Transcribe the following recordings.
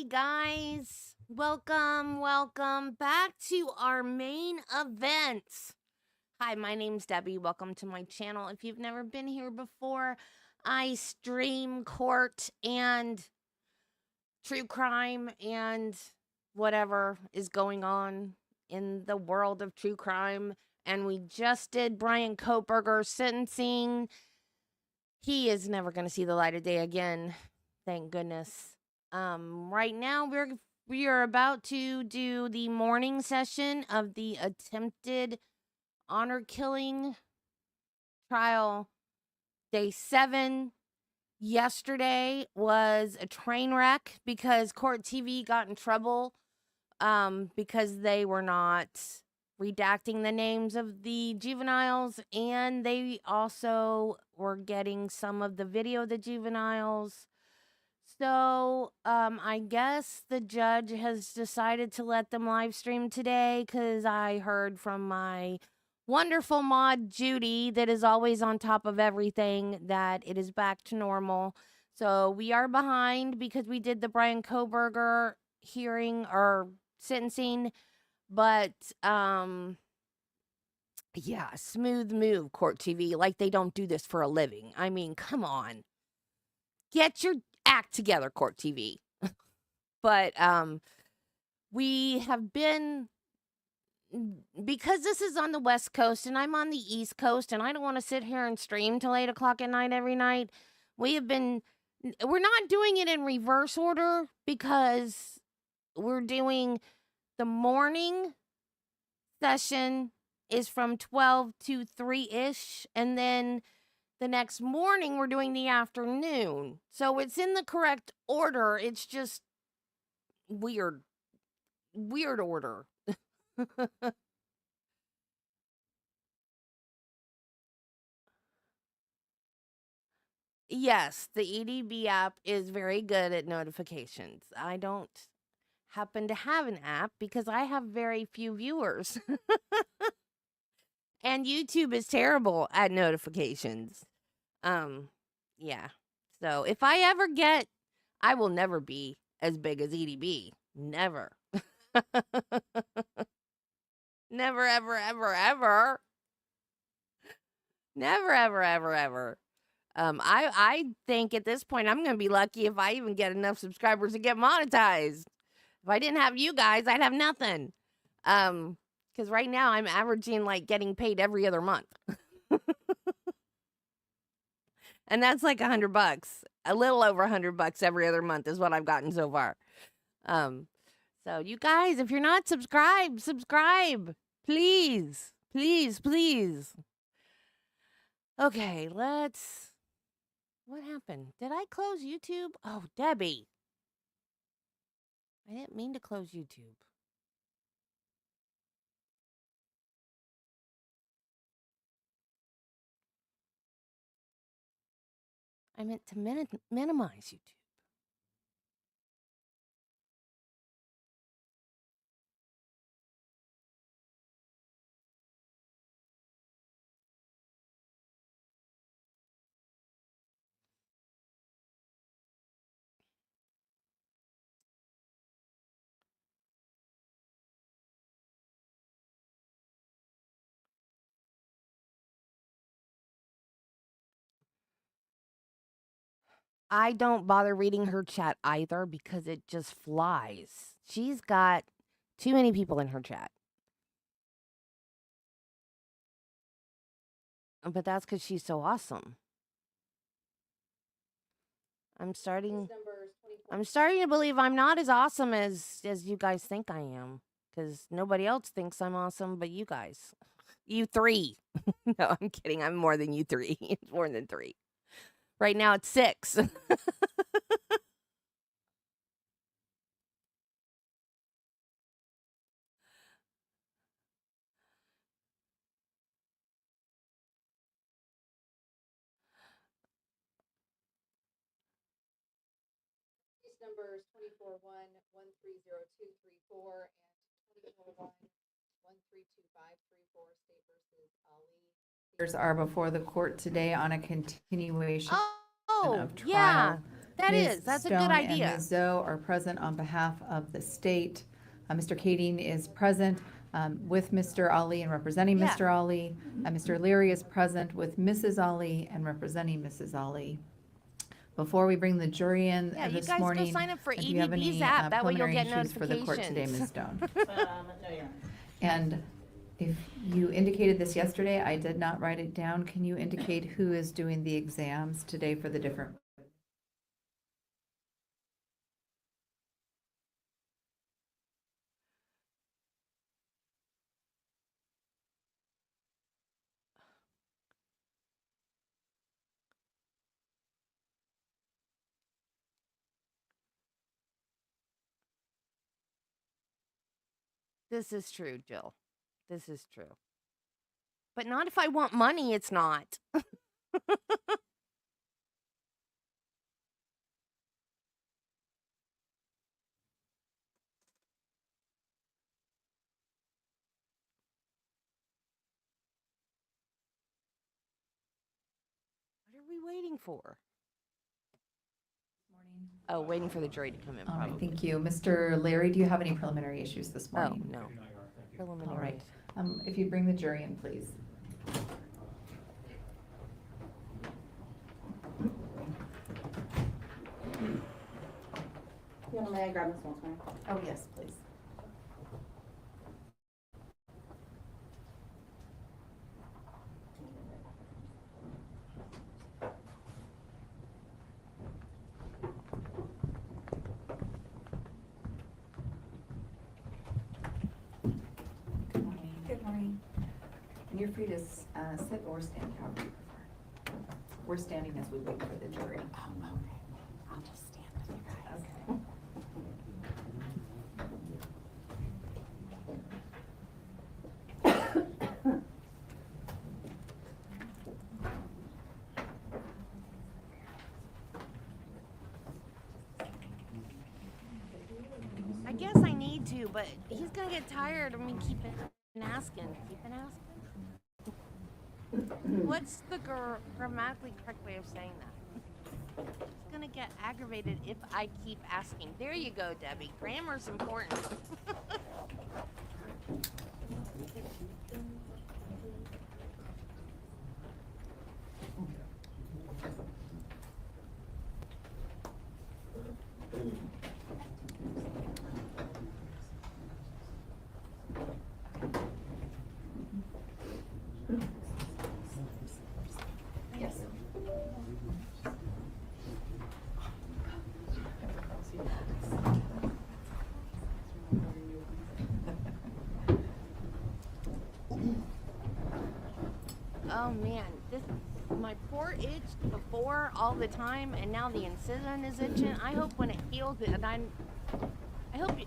guys. Welcome back to our main event. Hi, my name's Debbie. Welcome to my channel. If you've never been here before, I stream court and true crime and whatever is going on in the world of true crime. And we just did Brian Koberger's sentencing. He is never going to see the light of day again. Thank goodness. Right now we are about to do the morning session of the attempted honor killing trial, day 7. Yesterday was a train wreck because Court TV got in trouble because they were not redacting the names of the juveniles, and they also were getting some of the video of the juveniles. So, I guess the judge has decided to let them live stream today because I heard from my wonderful mod, Judy, that is always on top of everything, that it is back to normal. So, we are behind because we did the Brian Koberger hearing or sentencing, but, yeah, smooth move, Court TV. Like they don't do this for a living. I mean, come on. Get your act together, Court TV. But we have been, because this is on the West Coast and I'm on the East Coast and I don't want to sit here and stream till 8 o'clock at night every night. We're not doing it in reverse order because we're doing the morning session is from 12 to 3-ish, and then the next morning, we're doing the afternoon. So it's in the correct order. It's just weird. Weird order. Yes, the EDB app is very good at notifications. I don't happen to have an app because I have very few viewers. And YouTube is terrible at notifications. Yeah. So if I ever get, I will never be as big as EDB. Never. Never, ever, ever, ever. Never, ever, ever, ever. I think at this point I'm gonna be lucky if I even get enough subscribers to get monetized. If I didn't have you guys, I'd have nothing. Because right now I'm averaging like getting paid every other month. And that's like $100. A little over $100 every other month is what I've gotten so far. So you guys, if you're not subscribed, subscribe. Please. Please, please. Okay, what happened? Did I close YouTube? Oh, Debbie. I didn't mean to close YouTube. I meant to minimize YouTube. I don't bother reading her chat either because it just flies. She's got too many people in her chat. But that's because she's so awesome. I'm starting to believe I'm not as awesome as you guys think I am. Because nobody else thinks I'm awesome but you guys. You 3. No, I'm kidding. I'm more than you 3. It's more than 3. Right now it's 6. Numbers 241-130-234 and 241-132-534, State versus Ali. Are before the court today on a continuation Oh, of trial. yeah. That's a good Stone idea. and Ms. Zoe are present on behalf of the state. Mr. Kading is present with Mr. Ali and representing Yeah. Mr. Ali. Mr. Leary is present with Mrs. Ali and representing Mrs. Ali. Before we bring the jury in Yeah, you this guys morning, go sign up for do you have EDB's any app. That way you'll preliminary get issues for the court today, Ms. notifications. Stone? No, yeah. And if you indicated this yesterday, I did not write it down. Can you indicate who is doing the exams today for the different? This is true, Jill. This is true. But not if I want money, it's not. What are we waiting for? Oh, waiting for the jury to come in, All probably. right, thank you. Mr. Larry, do you have any preliminary issues this Oh, morning? no. All Preliminary. right. If you bring the jury in, please. May I grab this one, sorry? Oh, yes, please. Good morning. Good morning. And you're free to sit or stand, however you prefer. We're standing as we wait for the jury. Oh, okay. I'll just stand with you guys. Okay. I guess I need to, but he's gonna get tired of me keeping asking. What's the grammatically correct way of saying that? He's gonna get aggravated if I keep asking. There you go, Debbie. Grammar's important. Yes. Oh man, my port itched before all the time, and now the incision is itching. I hope when it heals,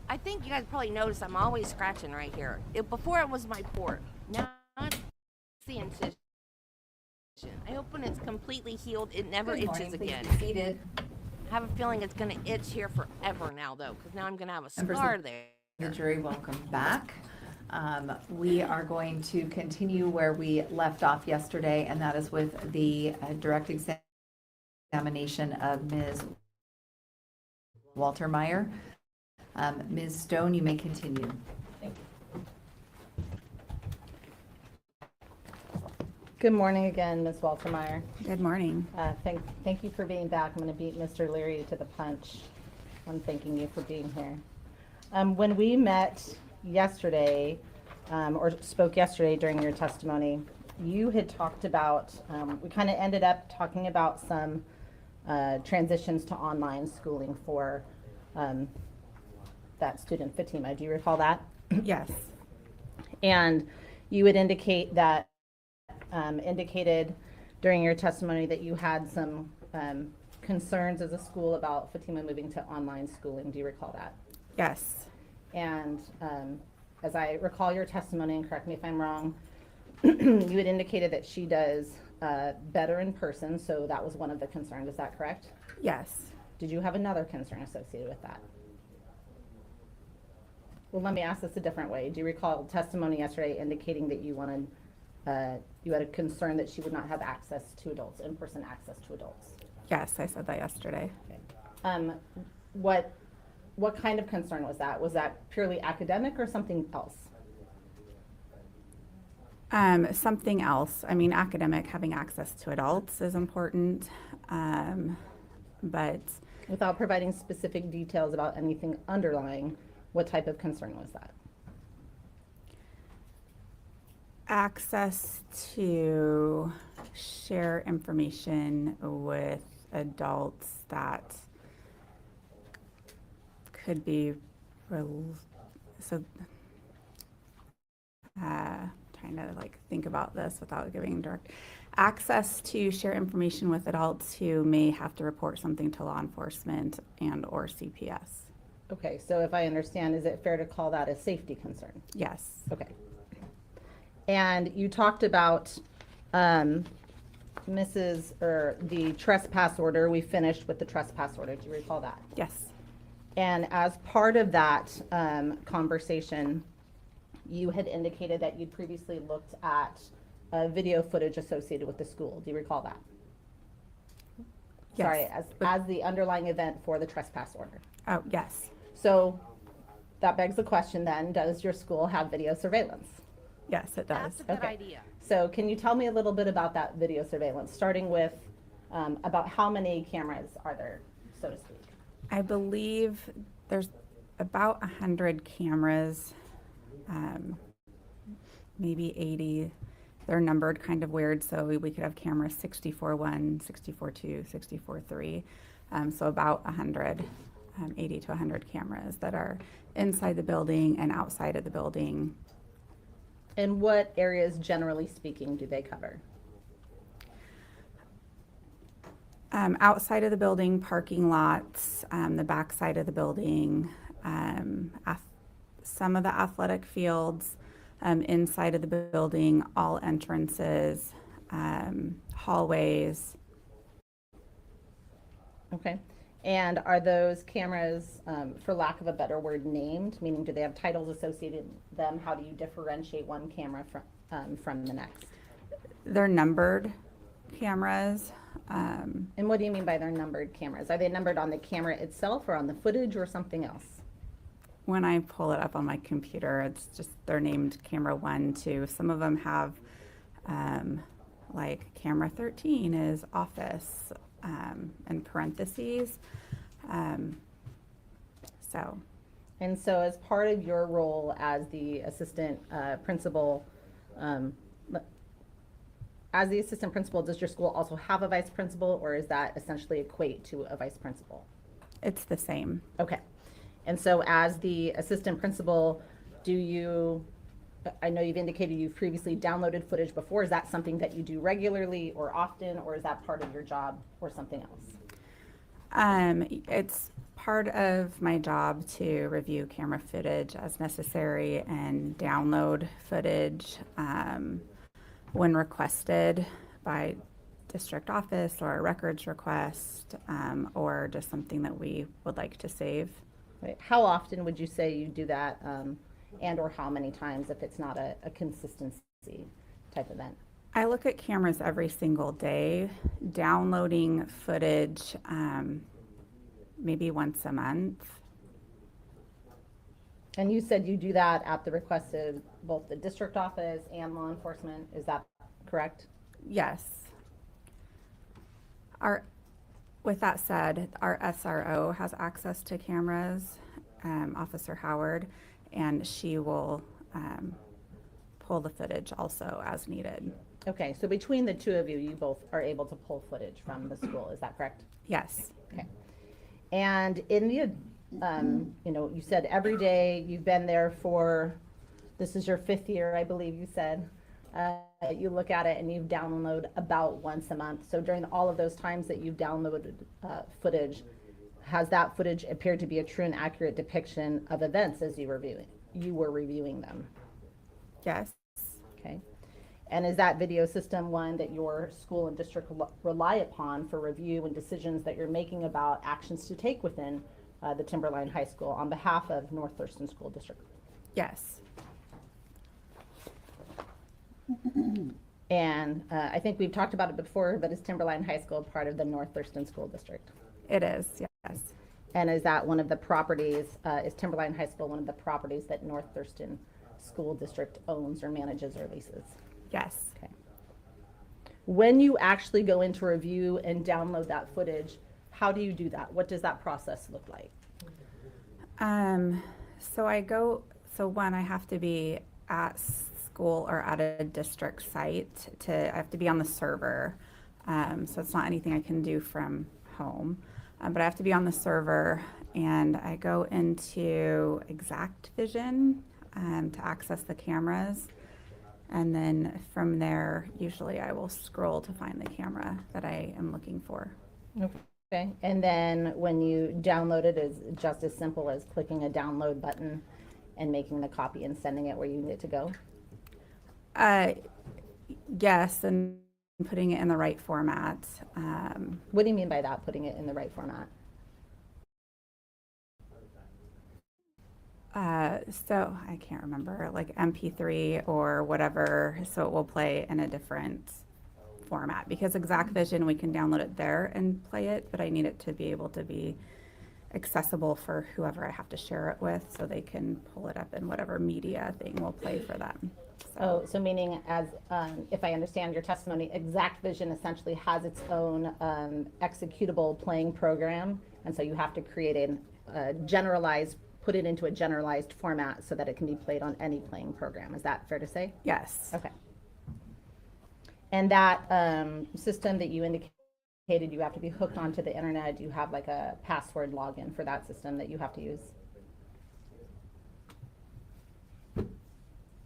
I think you guys probably noticed I'm always scratching right here. Before it was my port, now it's the incision. I hope when it's completely healed, it never Good morning. itches Please again. be seated. I have a feeling it's gonna itch here forever now, though, because now I'm gonna have a Members of scar there. The jury, welcome back. We are going to continue where we left off yesterday, and that is with the direct examination of Ms. Walter Meyer. Ms. Stone, you may continue. Thank you. Good morning again, Ms. Waltermeyer. Good morning. Thank you for being back. I'm going to beat Mr. Leary to the punch. I'm thanking you for being here. When we met yesterday, or spoke yesterday during your testimony, you had talked about, we kind of ended up talking about some transitions to online schooling for that student, Fatima. Do you recall that? Yes. And you would indicate that, indicated during your testimony that you had some concerns as a school about Fatima moving to online schooling. Do you recall that? Yes. And as I recall your testimony, and correct me if I'm wrong, you had indicated that she does better in person, so that was one of the concerns. Is that correct? Yes. Did you have another concern associated with that? Well, let me ask this a different way. Do you recall testimony yesterday indicating that you wanted, you had a concern that she would not have access to adults, in-person access to adults? Yes, I said that yesterday. Okay. Um, what kind of concern was that? Was that purely academic or something else? Something else. I mean, academic, having access to adults is important, but Without providing specific details about anything underlying, what type of concern was that? access to share information with adults that could be so trying to like think about this without giving direct access to share information with adults who may have to report something to law enforcement and or CPS. Okay, so if I understand, is it fair to call that a safety concern? Yes. Okay. And you talked about the trespass order. We finished with the trespass order. Do you recall that? Yes. And as part of that conversation, you had indicated that you'd previously looked at video footage associated with the school. Do you recall that? Yes. Sorry, as the underlying event for the trespass order. Oh, yes. So that begs the question then, does your school have video surveillance? Yes, it does. That's a good Okay. idea. So can you tell me a little bit about that video surveillance, starting with about how many cameras are there, so to speak? I believe there's about 100 cameras, maybe 80. They're numbered kind of weird, so we could have cameras 64-1, 64-2, 64-3. So about 100, 80 to 100 cameras that are inside the building and outside of the building. And what areas, generally speaking, do they cover? Outside of the building, parking lots, the back side of the building, some of the athletic fields, inside of the building, all entrances, hallways. Okay. And are those cameras, for lack of a better word, named? Meaning, do they have titles associated with them? How do you differentiate one camera from the next? They're numbered cameras. And what do you mean by they're numbered cameras? Are they numbered on the camera itself or on the footage or something else? When I pull it up on my computer, it's just they're named camera 1, 2. Some of them have like camera 13 is office in parentheses. So. And so as part of your role as the assistant principal, does your school also have a vice principal, or is that essentially equate to a vice principal? It's the same. Okay. And so as the assistant principal, I know you've indicated you've previously downloaded footage before. Is that something that you do regularly or often, or is that part of your job or something else? It's part of my job to review camera footage as necessary and download footage when requested by district office or a records request, or just something that we would like to save. Right. How often would you say you do that, and or how many times if it's not a consistency type event? I look at cameras every single day, downloading footage maybe once a month. And you said you do that at the request of both the district office and law enforcement. Is that correct? Yes. With that said, our SRO has access to cameras, Officer Howard, and she will pull the footage also as needed. Okay, so between the two of you, you both are able to pull footage from the school. Is that correct? Yes. Okay. And in the, you said every day you've been there this is your 5th year, I believe you said. You look at it and you download about once a month. So during all of those times that you've downloaded footage, has that footage appeared to be a true and accurate depiction of events as you were reviewing them? Yes. Okay. And is that video system one that your school and district rely upon for review and decisions that you're making about actions to take within the Timberline High School on behalf of North Thurston School District? Yes. And I think we've talked about it before, but is Timberline High School part of the North Thurston School District? It is. Yeah. Yes. And is that one of the properties, is Timberline High School one of the properties that North Thurston School District owns or manages or leases? Yes. Okay. When you actually go in to review and download that footage, how do you do that? What does that process look like? So one, I have to be at school or at a district site I have to be on the server. So it's not anything I can do from home, but I have to be on the server, and I go into Exact Vision to access the cameras. And then from there, usually I will scroll to find the camera that I am looking for. Okay. And then when you download it, is just as simple as clicking a download button and making the copy and sending it where you need it to go? Yes, and putting it in the right format. What do you mean by that, putting it in the right format? So I can't remember, like MP3 or whatever, so it will play in a different format, because Exact Vision, we can download it there and play it, but I need it to be able to be accessible for whoever I have to share it with, so they can pull it up in whatever media thing will play for them. So meaning, as if I understand your testimony, Exact Vision essentially has its own executable playing program, and so you have to create a generalized, put it into a generalized format so that it can be played on any playing program. Is that fair to say? Yes. Okay. And that system that you indicated, you have to be hooked onto the internet. Do you have like a password login for that system that you have to use?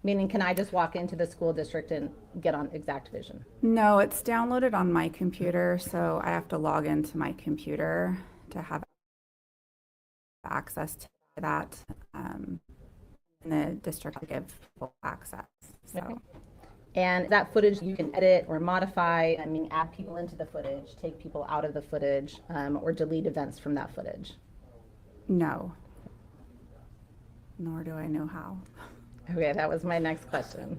Meaning, can I just walk into the school district and get on Exact Vision? No, it's downloaded on my computer, so I have to log into my computer to have access to that. And the district will give people access. So. Okay. And that footage you can edit or modify, I mean, add people into the footage, take people out of the footage, or delete events from that footage? No. Nor do I know how. Okay, that was my next question.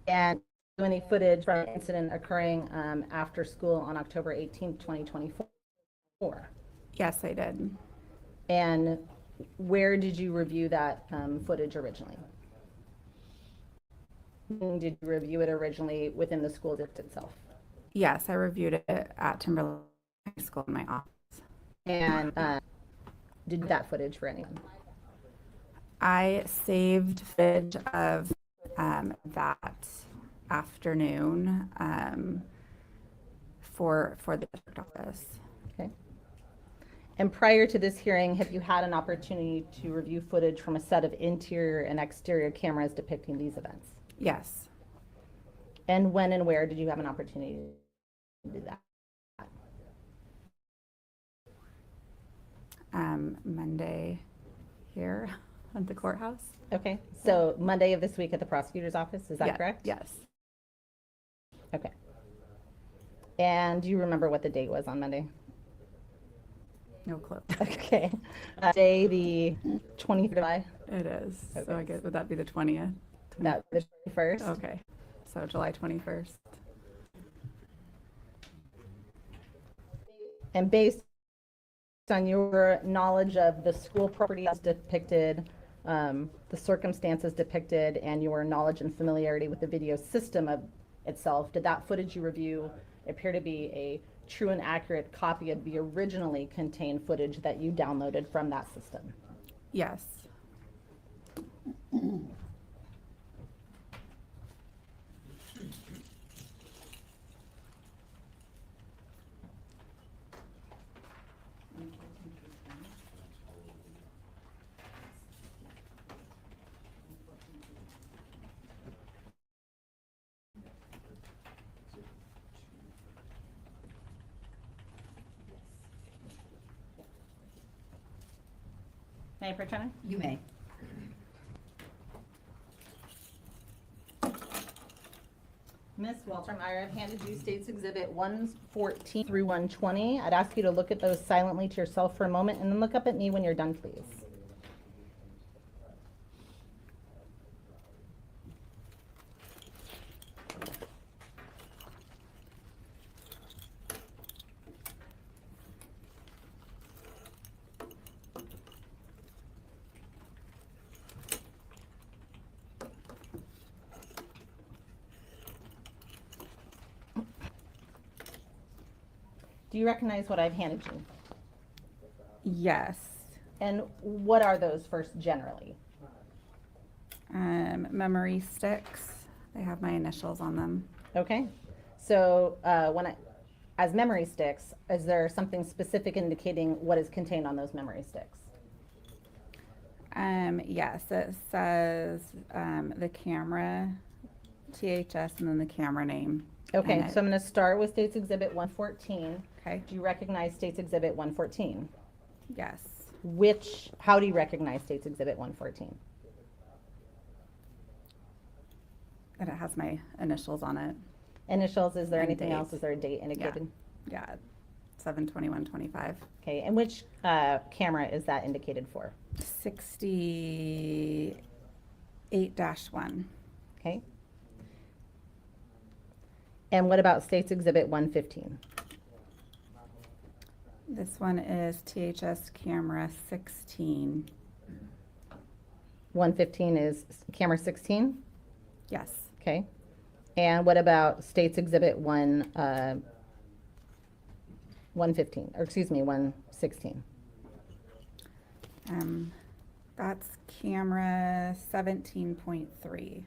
And any footage from an incident occurring after school on October 18th, 2024? Yes, I did. And where did you review that footage originally? Did you review it originally within the school district itself? Yes, I reviewed it at Timberline High School in my office. And did that footage for anyone? I saved footage of that afternoon for the district office. Okay. And prior to this hearing, have you had an opportunity to review footage from a set of interior and exterior cameras depicting these events? Yes. And when and where did you have an opportunity to do that? Monday here at the courthouse. Okay, so Monday of this week at the prosecutor's office, is that correct? Yes. Okay. And do you remember what the date was on Monday? No clue. Okay. Day the 20th of July? It is. Okay. So I guess, would that be the 20th? That the 21st? Okay. So July 21st. And based on your knowledge of the school property as depicted, the circumstances depicted, and your knowledge and familiarity with the video system of itself, did that footage you review appear to be a true and accurate copy of the originally contained footage that you downloaded from that system? Yes. May I approach, Anna? You may. Ms. Walter, I have handed you State's Exhibit 114 through 120. I'd ask you to look at those silently to yourself for a moment and then look up at me when you're done, please. Do you recognize what I've handed you? Yes. And what are those first generally? Memory sticks. They have my initials on them. Okay. So as memory sticks, is there something specific indicating what is contained on those memory sticks? Yes, it says the camera, THS, and then the camera name. Okay, And so I'm going to start with States Exhibit 114. Okay. Do you recognize States Exhibit 114? Yes. How do you recognize States Exhibit 114? And it has my initials on it. Initials, is there And anything else? date. Is there a date indicated? Yeah. 7/21/25. Okay, and which camera is that indicated for? 68-1. Okay. And what about States Exhibit 115? This one is THS camera 16. 115 is camera 16? Yes. Okay. And what about States Exhibit 115, or excuse me, 116? That's camera 17.3.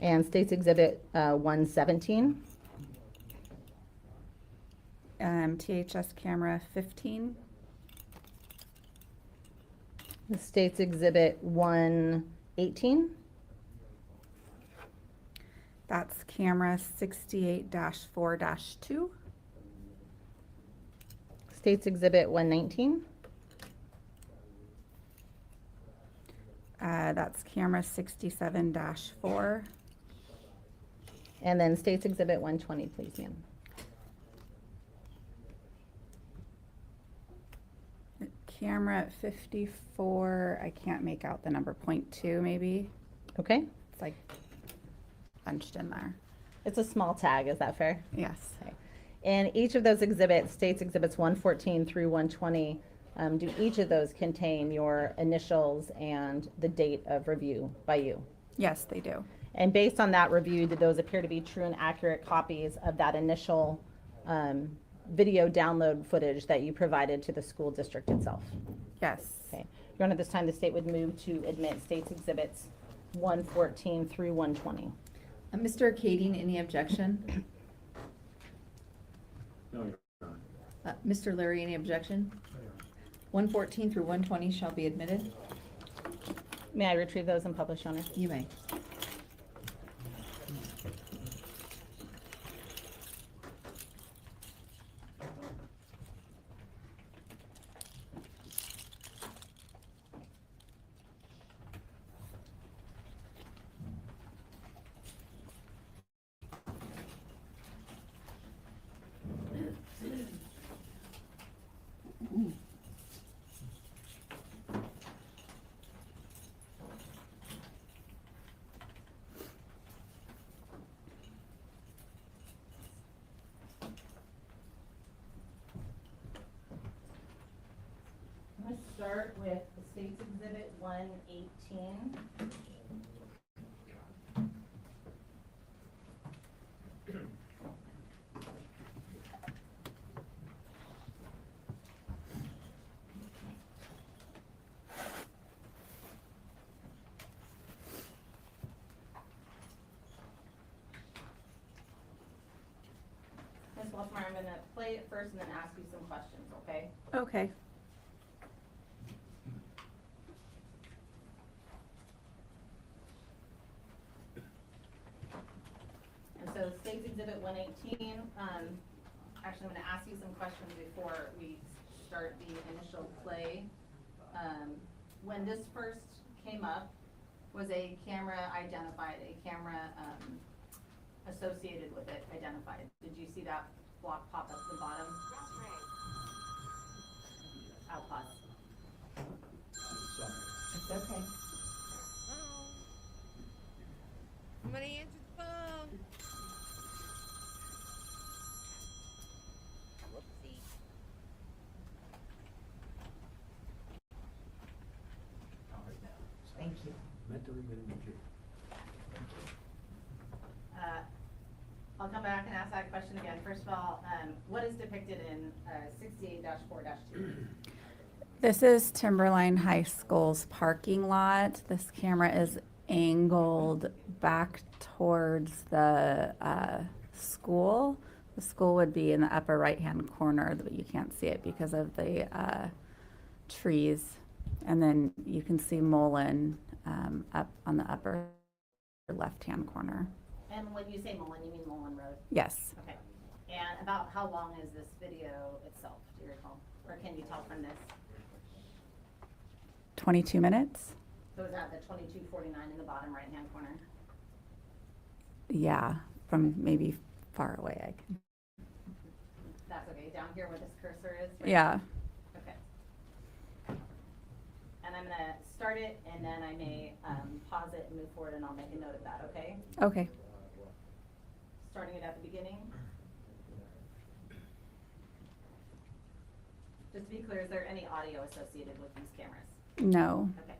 And States Exhibit 117? THS camera 15. The States Exhibit 118? That's camera 68-4-2. States Exhibit 119? That's camera 67-4. And then States Exhibit 120, please, ma'am. Camera 54, I can't make out the number, .2 maybe. Okay. It's like bunched in there. It's a small tag, is that fair? Yes. Okay. And each of those exhibits, States Exhibits 114 through 120, do each of those contain your initials and the date of review by you? Yes, they do. And based on that review, did those appear to be true and accurate copies of that initial video download footage that you provided to the school district itself? Yes. Okay. Your Honor, this time the state would move to admit States Exhibits 114 through 120. Mr. Kading, any objection? No, Your Honor. Mr. Larry, any objection? 114 through 120 shall be admitted. May I retrieve those and publish, Your Honor? You may. I'm going to start with the States Exhibit 118. Ms. Westmeyer, I'm going to play it first and then ask you some questions, okay? Okay. And so States Exhibit 118, actually I'm going to ask you some questions before we start the initial play. When this first came up, was a camera identified, a camera associated with it identified? Did you see that block pop up at the bottom? I'll pause. It's okay. Somebody answer the phone. Whoopsie. All right now. Thank you. Mentally getting you. I'll come back and ask that question again. First of all, what depicted in 68-4-2. This is Timberline High School's parking lot. This camera is angled back towards the school. The school would be in the upper right-hand corner, but you can't see it because of the trees. And then you can see Mullen up on the upper left-hand corner. And when you say Mullen, you mean Mullen Road? Yes. Okay. And about how long is this video itself, do you recall? Or can you tell from this? 22 minutes? So is that the 22:49 in the bottom right-hand corner? Yeah, from maybe far away. I can. That's okay, down here where this cursor is? Right? Yeah. Okay. And I'm gonna start it, and then I may pause it and move forward, and I'll make a note of that, okay? Okay. Starting it at the beginning. Just to be clear, is there any audio associated with these cameras? No. Okay.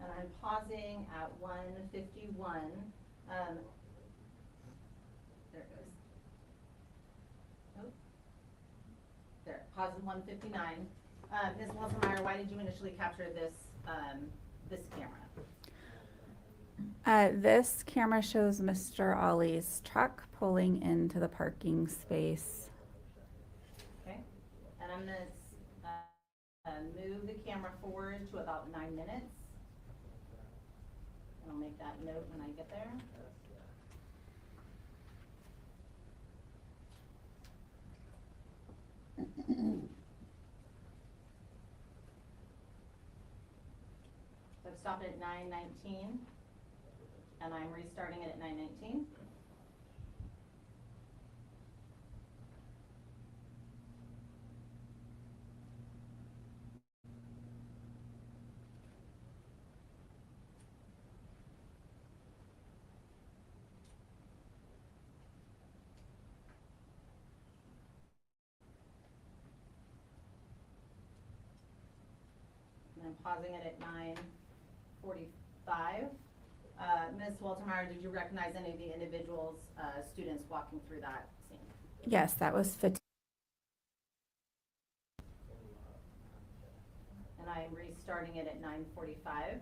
And I'm pausing at 1:51. There it goes. Oh. There, pause at 1:59. Ms. Waltermeyer, why did you initially capture this, this camera? This camera shows Mr. Ali's truck pulling into the parking space. Okay, and I'm gonna move the camera forward to about 9 minutes. And I'll make that note when I get there. So I've stopped at 9:19, and I'm restarting it at 9:19. And I'm pausing it at 9:45. Ms. Waltermeyer, did you recognize any of the individuals, students walking through that scene? Yes, that was And I'm restarting it at 9:45.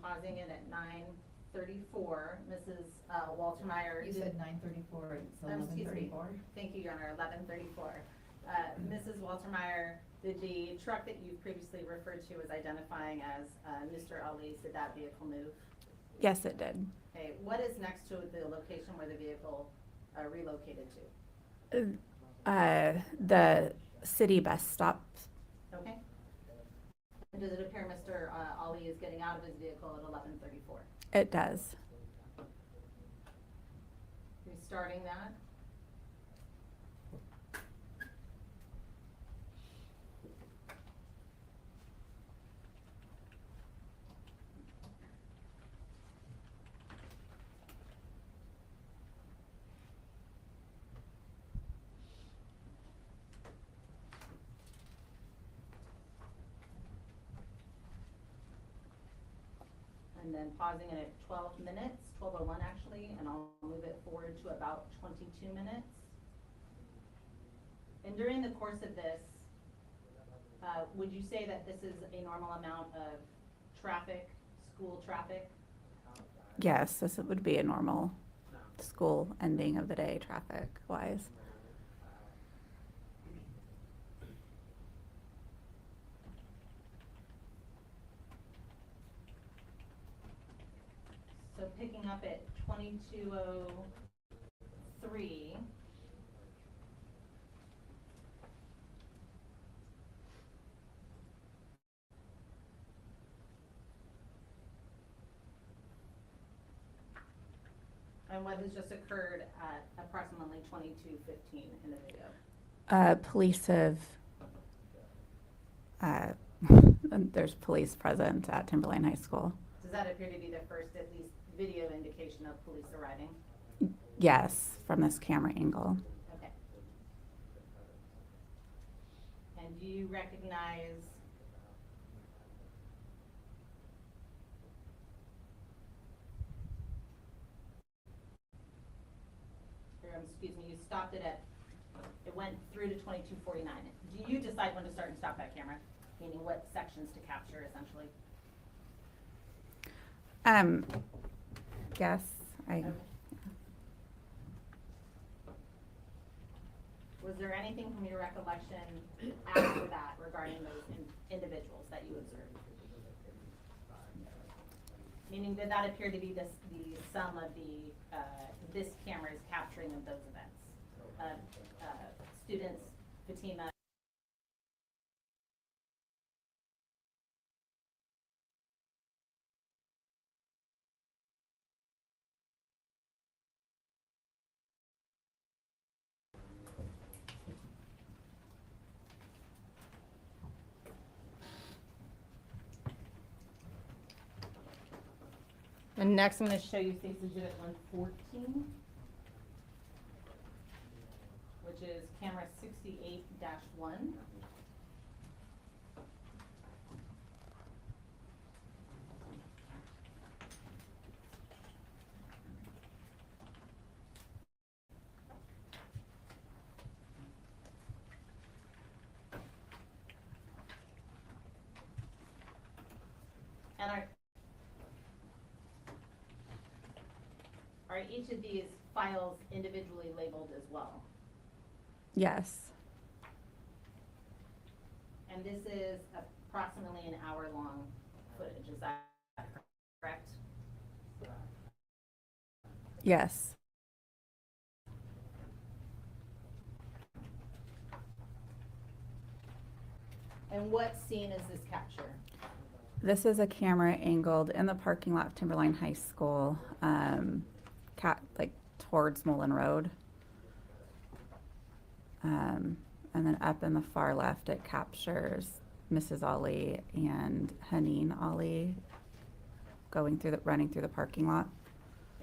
pausing it at 9:34. Mrs. Waltermeyer. You said 9:34, it's Excuse me. 11:34. Thank you, Your Honor, 11:34. Mrs. Waltermeyer, did the truck that you previously referred to as identifying as Mr. Ali's, did that vehicle move? Yes, it did. Okay, what is next to the location where the vehicle relocated to? The city bus stop. Okay. And does it appear Mr. Ali is getting out of his vehicle at 11:34? It does. Restarting that. And then pausing it at 12 minutes, 12:01 actually, and I'll move it forward to about 22 minutes. And during the course of this, would you say that this is a normal amount of traffic, school traffic? Yes, this would be a normal school ending of the day traffic wise. So picking up at 22:03. And what has just occurred at approximately 22:15 in the video? Police have, there's police present at Timberline High School. Does that appear to be the first, at least, video indication of police arriving? Yes, from this camera angle. Okay. And do you recognize excuse me, you stopped it at, it went through to 22:49. Do you decide when to start and stop that camera? Meaning what sections to capture, essentially? Yes, Okay. Was there anything from your recollection after that regarding those individuals that you observed? Meaning, did that appear to be the sum of the this camera's capturing of those events? Students, Fatima. And next, I'm going to show you State's Exhibit 114, which is camera 68-1. And are each of these files individually labeled as well? yes, And this is approximately an hour-long footage, is that correct? yes. And what scene is this capture? This is a camera angled in the parking lot of Timberline High School, like towards Mullen Road. And then up in the far left, it captures Mrs. Ali and Haneen Ali running through the parking lot.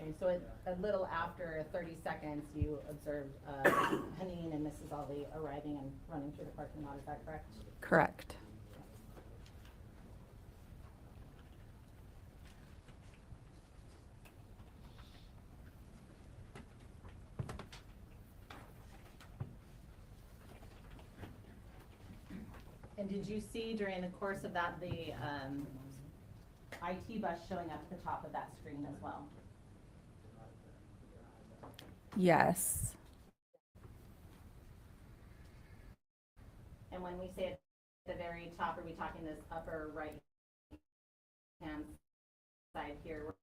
Okay, so a little after 30 seconds, you observed Haneen and Mrs. Ali arriving and running through the parking lot, is that correct? Correct. And did you see during the course of that the IT bus showing up at the top of that screen as well? Yes. And when we say at the very top, are we talking this upper right hand side here?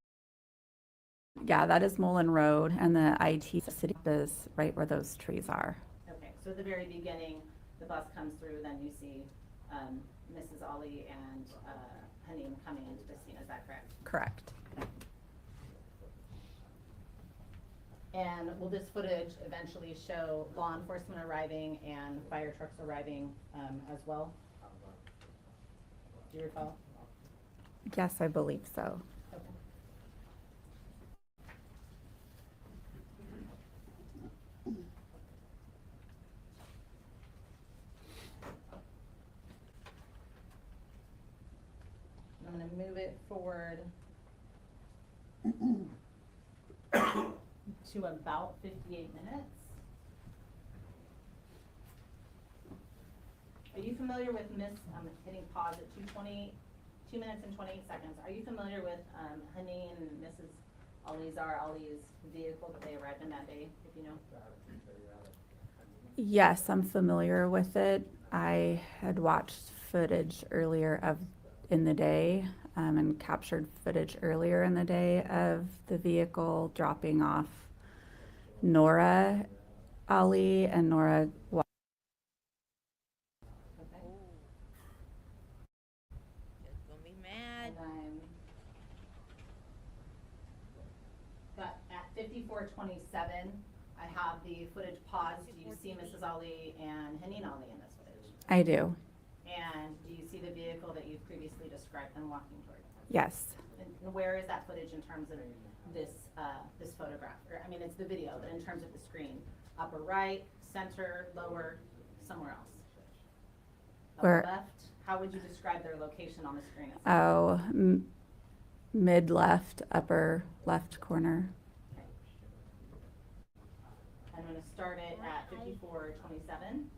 Yeah, that is Mullen Road, and the IT city is right where those trees are. Okay, so at the very beginning, the bus comes through, then you see Mrs. Ali and Hanim coming into the scene, is that correct? Correct. And will this footage eventually show law enforcement arriving and fire trucks arriving as well? Do you recall? Yes, I believe so. Okay. I'm going to move it forward to about 58 minutes. Are you familiar with I'm hitting pause at 2 minutes and 28 seconds. Are you familiar with Hanin and Mrs. Zahraa Ali's vehicle that they arrived in that day, if you know? Yes, I'm familiar with it. I had watched footage earlier in the day and captured footage earlier in the day of the vehicle dropping off Nora Ali and Nora. Okay. It's gonna be mad. And I'm got at 54:27. I have the footage paused. Do you see Mrs. Ali and Hanin Ali in this footage? I do. And do you see the vehicle that you've previously described them walking toward? Yes. And where is that footage in terms of this this photograph? Or, I mean, it's the video, but in terms of the screen, upper right, center, lower, somewhere else. Upper Where- left. How would you describe their location on the screen? Oh, mid left, upper left corner. Okay. I'm going to start it at 54:27.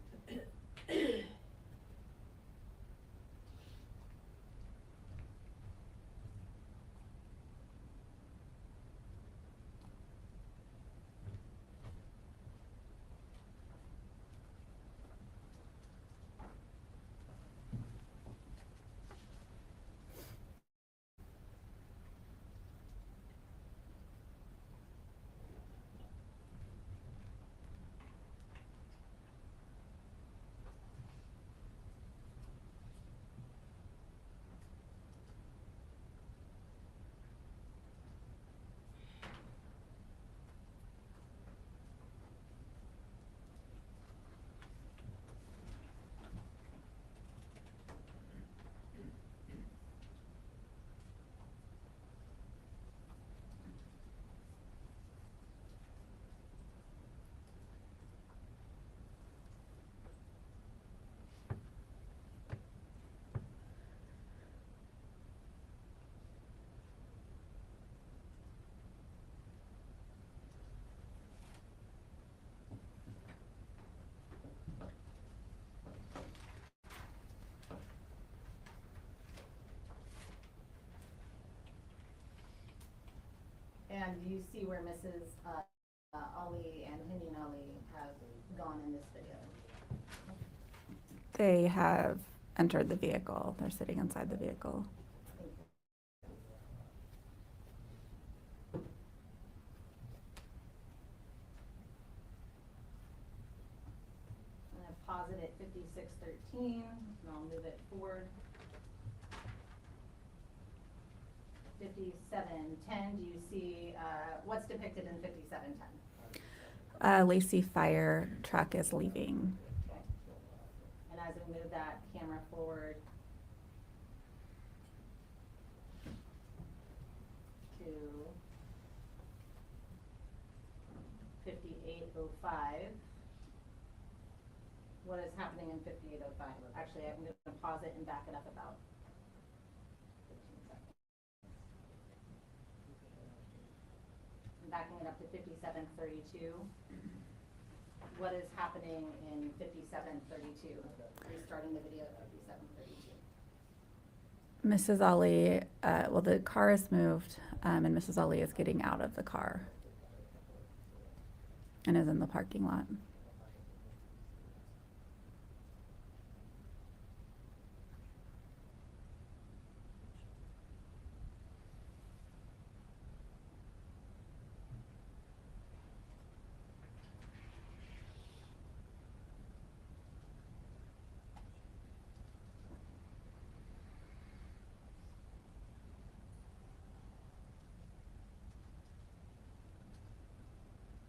And do you see where Mrs. Ali and Hanin Ali have gone in this video? They have entered the vehicle. They're sitting inside the vehicle. I'm going to pause it at 56:13, and I'll move it forward. 57:10, do you see what's depicted in 57:10? Lacey fire truck is leaving. Okay. And as we move that camera forward to 58:05, what is happening in 58:05? Actually, I'm going to pause it and back it up about 15 seconds. I'm backing it up to 57:32. What is happening in 57:32? Restarting the video at 57:32. Mrs. Ali, well, the car is moved, and Mrs. Ali is getting out of the car and is in the parking lot.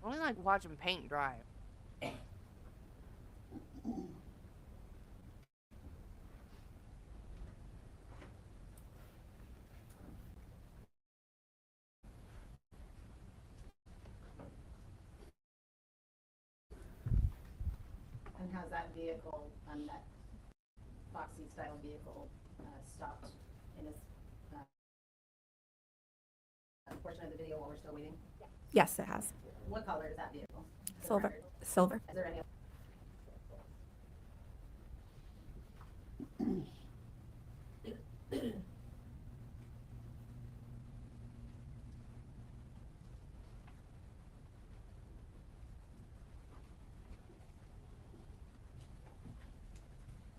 I only like watching paint dry. And has that vehicle, that Foxy style vehicle, stopped in its portion of the video while we're still waiting? Yes, it has. What color is that vehicle? Silver. Silver. Is there any?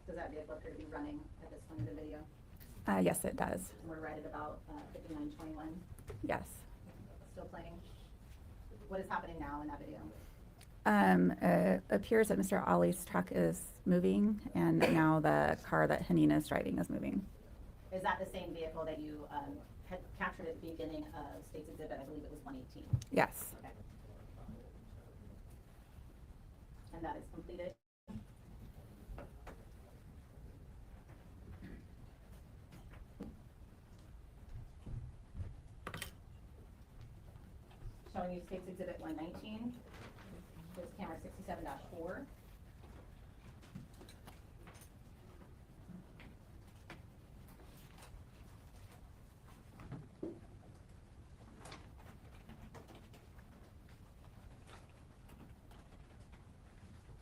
Does that vehicle appear to be running at this point in the video? Yes, it does. We're right at about 59:21. Yes. Still playing. What is happening now in that video? It appears that Mr. Ali's truck is moving, and now the car that Hanina is driving is moving. Is that the same vehicle that you had captured at the beginning of State's Exhibit? I believe it was 118. Yes. Okay. And that is completed? Showing you State's Exhibit 119. This is camera 67-4.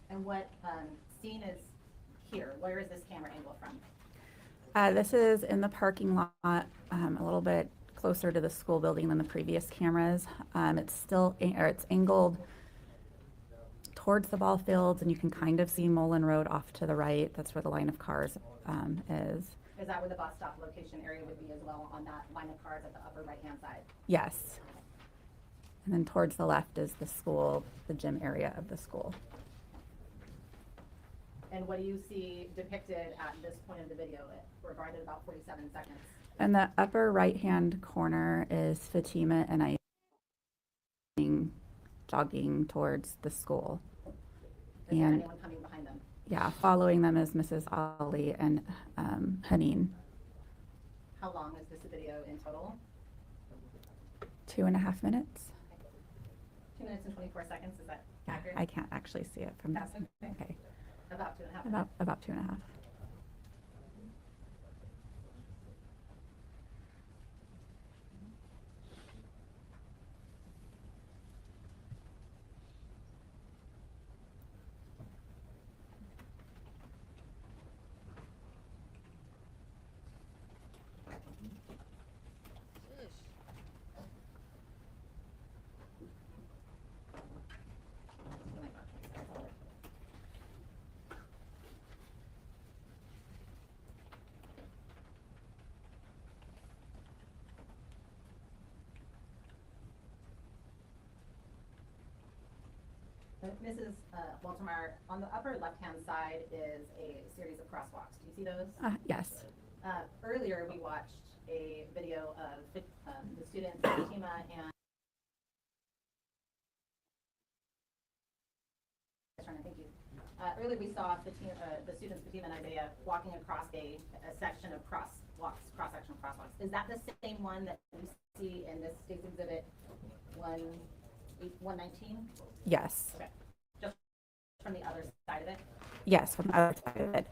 And what scene is here? Where is this camera angle from? This is in the parking lot, a little bit closer to the school building than the previous cameras. It's angled towards the ball fields, and you can kind of see Mullen Road off to the right. That's where the line of cars is. Is that where the bus stop location area would be as well, on that line of cars at the upper right-hand side? Yes. And then towards the left is the school, the gym area of the school. And what do you see depicted at this point in the video? We're right at about 47 seconds. In the upper right-hand corner is Fatima and I jogging towards the school. Is there anyone coming behind them? Yeah, following them is Mrs. Ali and Haneen. How long is this video in total? 2.5 minutes. 2 minutes and 24 seconds, is that accurate? I can't actually see it from That's this. okay. Okay. About 2.5 minutes. About 2.5. Mrs. Waltermeyer, on the upper left-hand side is a series of crosswalks. Do you see those? Yes. Earlier, we watched a video of the students, Fatima and thank you. Earlier, we saw the students, Fatima and Isaiah, walking across a section of cross-section crosswalks. Is that the same one that we see in this State's Exhibit 119? Yes. Okay. Just from the other side of it? Yes, from the other side of it.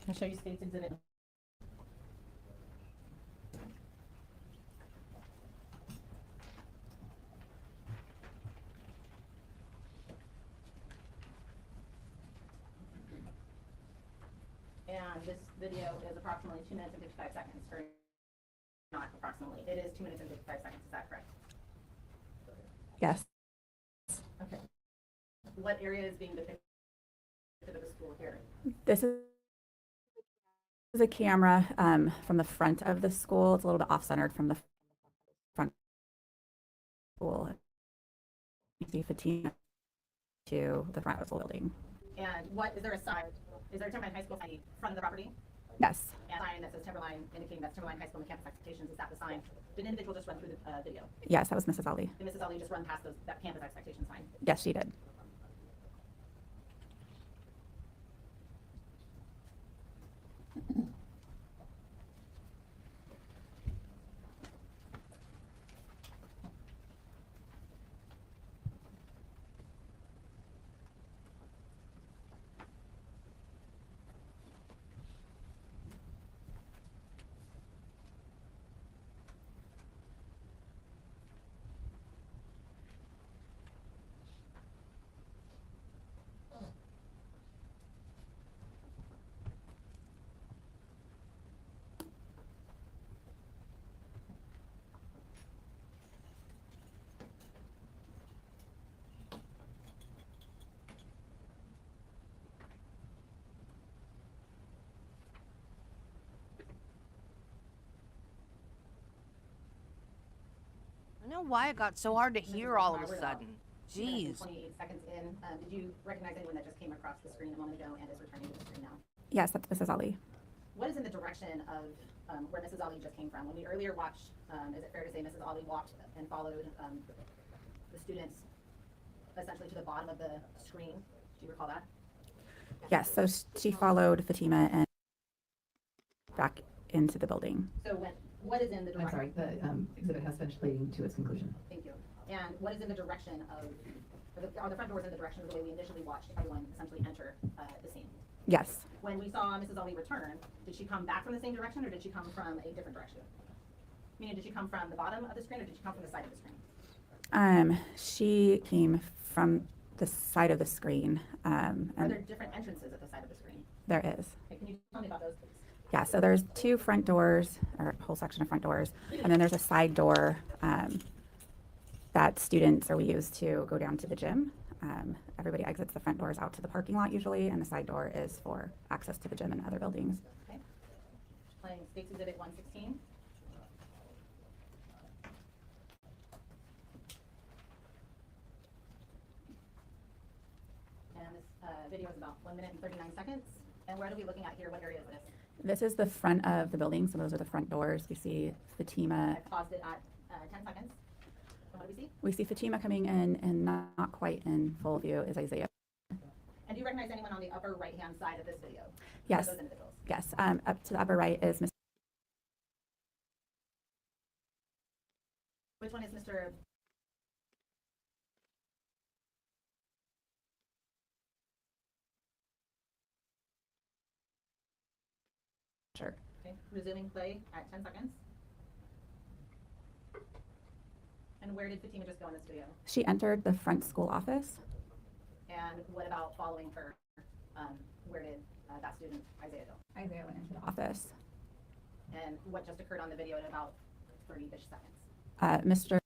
Can I show you State's Exhibit? this video is approximately 2 minutes and 55 seconds, or not approximately, it is 2 minutes and 55 seconds, is that correct? Yes. Okay. What area is being depicted of the school here? This is a camera from the front of the school. It's a little bit off-centered from the front school. You see Fatima to the front of the school building. And what, is there a sign, is there a Timberline High School sign in front of the property? Yes. And a sign that says Timberline, indicating that's Timberline High School and the campus expectations, is that the sign? Did an individual just run through the video? Yes, that was Mrs. Ali. Did Mrs. Ali just run past that campus expectation sign? Yes, she did. I don't know why it got so hard to hear all of a sudden. 2 minutes and Jeez. 28 seconds in. Did you recognize anyone that just came across the screen a moment ago and is returning to the screen now? Yes, that's Mrs. Ali. What is in the direction of where Mrs. Ali just came from? When we earlier watched, is it fair to say Mrs. Ali walked and followed the students essentially to the bottom of the screen? Do you recall that? Yes, so she followed Fatima and back into the building. So what is in the I'm direction? sorry, the exhibit has finished leading to its conclusion. Thank you. And what is in the direction of, are the front doors in the direction of the way we initially watched everyone essentially enter the scene? Yes. When we saw Mrs. Ali return, did she come back from the same direction or did she come from a different direction? Meaning, did she come from the bottom of the screen or did she come from the side of the screen? She came from the side of the screen. Are And there different entrances at the side of the screen? there is. Okay, can you tell me about those, please? Yeah, so there's 2 front doors, or a whole section of front doors, and then there's a side door that students, or we use to go down to the gym. Everybody exits the front doors out to the parking lot usually, and the side door is for access to the gym and other buildings. Okay. Playing States Exhibit 116. And this video is about 1 minute and 39 seconds. And what are we looking at here? What area is this? This is the front of the building, so those are the front doors. We see Fatima. I paused it at 10 seconds. And what do we see? We see Fatima coming in, and not quite in full view is Isaiah. And do you recognize anyone on the upper right-hand side of this video? Yes. Those individuals. Yes, up to the upper right is Miss. Which one is Mr. Sure. Okay, resuming play at 10 seconds. And where did Fatima just go in this video? She entered the front school office. And what about following her? Where did that student, Isaiah, go? Isaiah went into the office. And what just occurred on the video in about 30-ish seconds? Mr.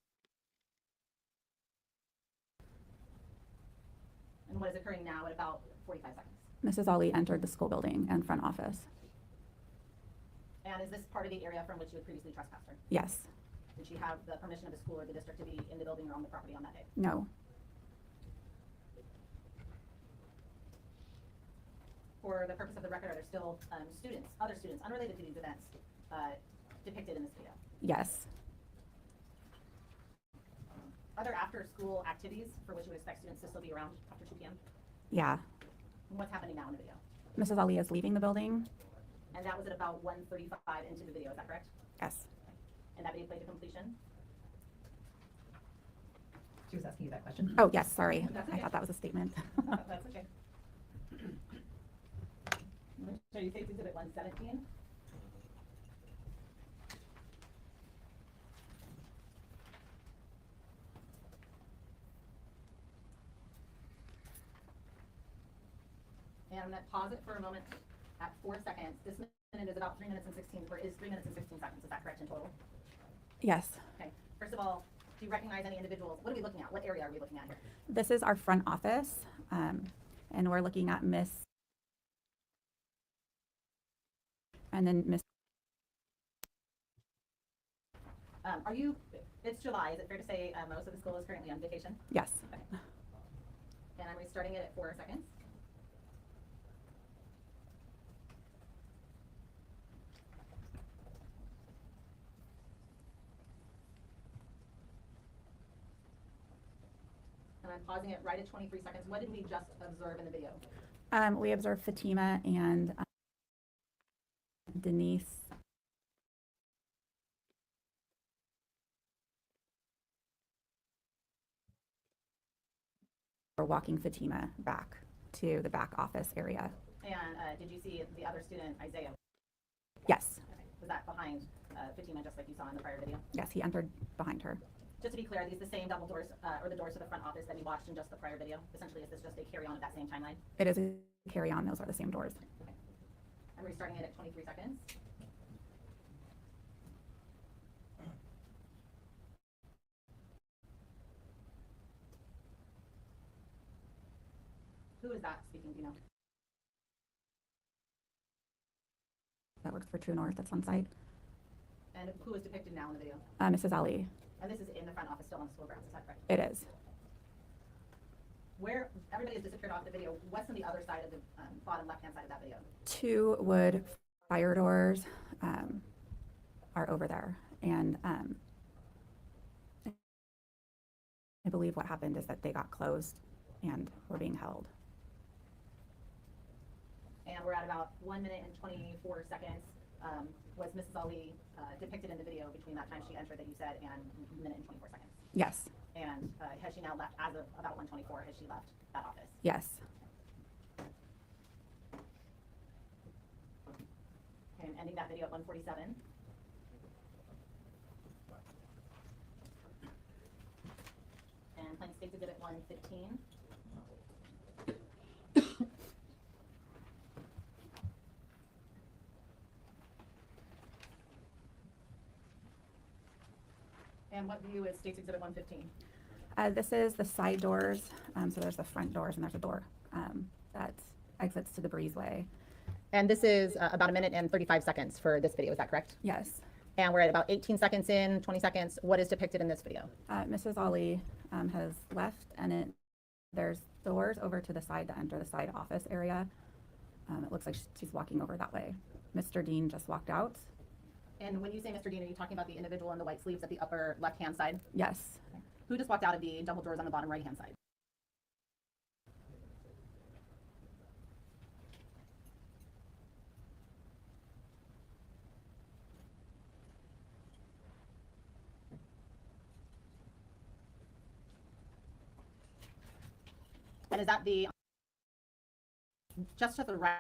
And what is occurring now at about 45 seconds? Mrs. Ali entered the school building and front office. And is this part of the area from which you had previously trespassed her? Yes. Did she have the permission of the school or the district to be in the building or on the property on that day? No. For the purpose of the record, are there still students, other students, unrelated to these events, depicted in this video? Yes. Are there after-school activities for which you would expect students to still be around after 2 p.m.? Yeah. And what's happening now in the video? Mrs. Ali is leaving the building. And that was at about 1:35 into the video, is that correct? Yes. And that video played to completion? She was asking you that question. Oh, yes, sorry. That's I okay. thought that was a statement. That's okay. So you say it's exhibit 117? And I'm going to pause it for a moment at 4 seconds. This minute is about 3 minutes and 16, or is 3 minutes and 16 seconds. Is that correct in total? Yes. Okay. First of all, do you recognize any individuals? What are we looking at? What area are we looking at here? This is our front office, and we're looking at Miss, and then Miss. It's July. Is it fair to say most of the school is currently on vacation? Yes. Okay. And I'm restarting it at 4 seconds. And I'm pausing it right at 23 seconds. What did we just observe in the video? We observed Fatima and Denise. We're walking Fatima back to the back office area. And did you see the other student, Isaiah? Yes. Okay. Was that behind Fatima, just like you saw in the prior video? Yes, he entered behind her. Just to be clear, are these the same double doors or the doors to the front office that we watched in just the prior video? Essentially, is this just a carry on of that same timeline? It is a carry on. Those are the same doors. Okay. I'm restarting it at 23 seconds. Who is that speaking, do you know? That works for True North. That's on site. And who is depicted now in the video? Mrs. Ali. And this is in the front office, still on the school grounds, is that correct? It is. Where everybody has disappeared off the video, what's on the other side of the bottom left-hand side of that video? 2 wood fire doors are over there. And I believe what happened is that they got closed and were being held. And we're at about 1 minute and 24 seconds. Was Mrs. Ali depicted in the video between that time she entered that you said and 1 minute and 24 seconds? Yes. And has she now left, as of about 1:24, has she left that office? Yes. Okay, I'm ending that video at 1:47. And playing States Exhibit 1:15. And what view is States Exhibit 1:15? This is the side doors. So there's the front doors and there's a door that exits to the breezeway. And this is about 1 minute and 35 seconds for this video, is that correct? Yes. And we're at about 18 seconds in, 20 seconds. What is depicted in this video? Mrs. Ali has left, and there's doors over to the side that enter the side office area. It looks like she's walking over that way. Mr. Dean just walked out. And when you say Mr. Dean, are you talking about the individual in the white sleeves at the upper left-hand side? Yes. Who just walked out of the double doors on the bottom right-hand side? And is that the, just to the right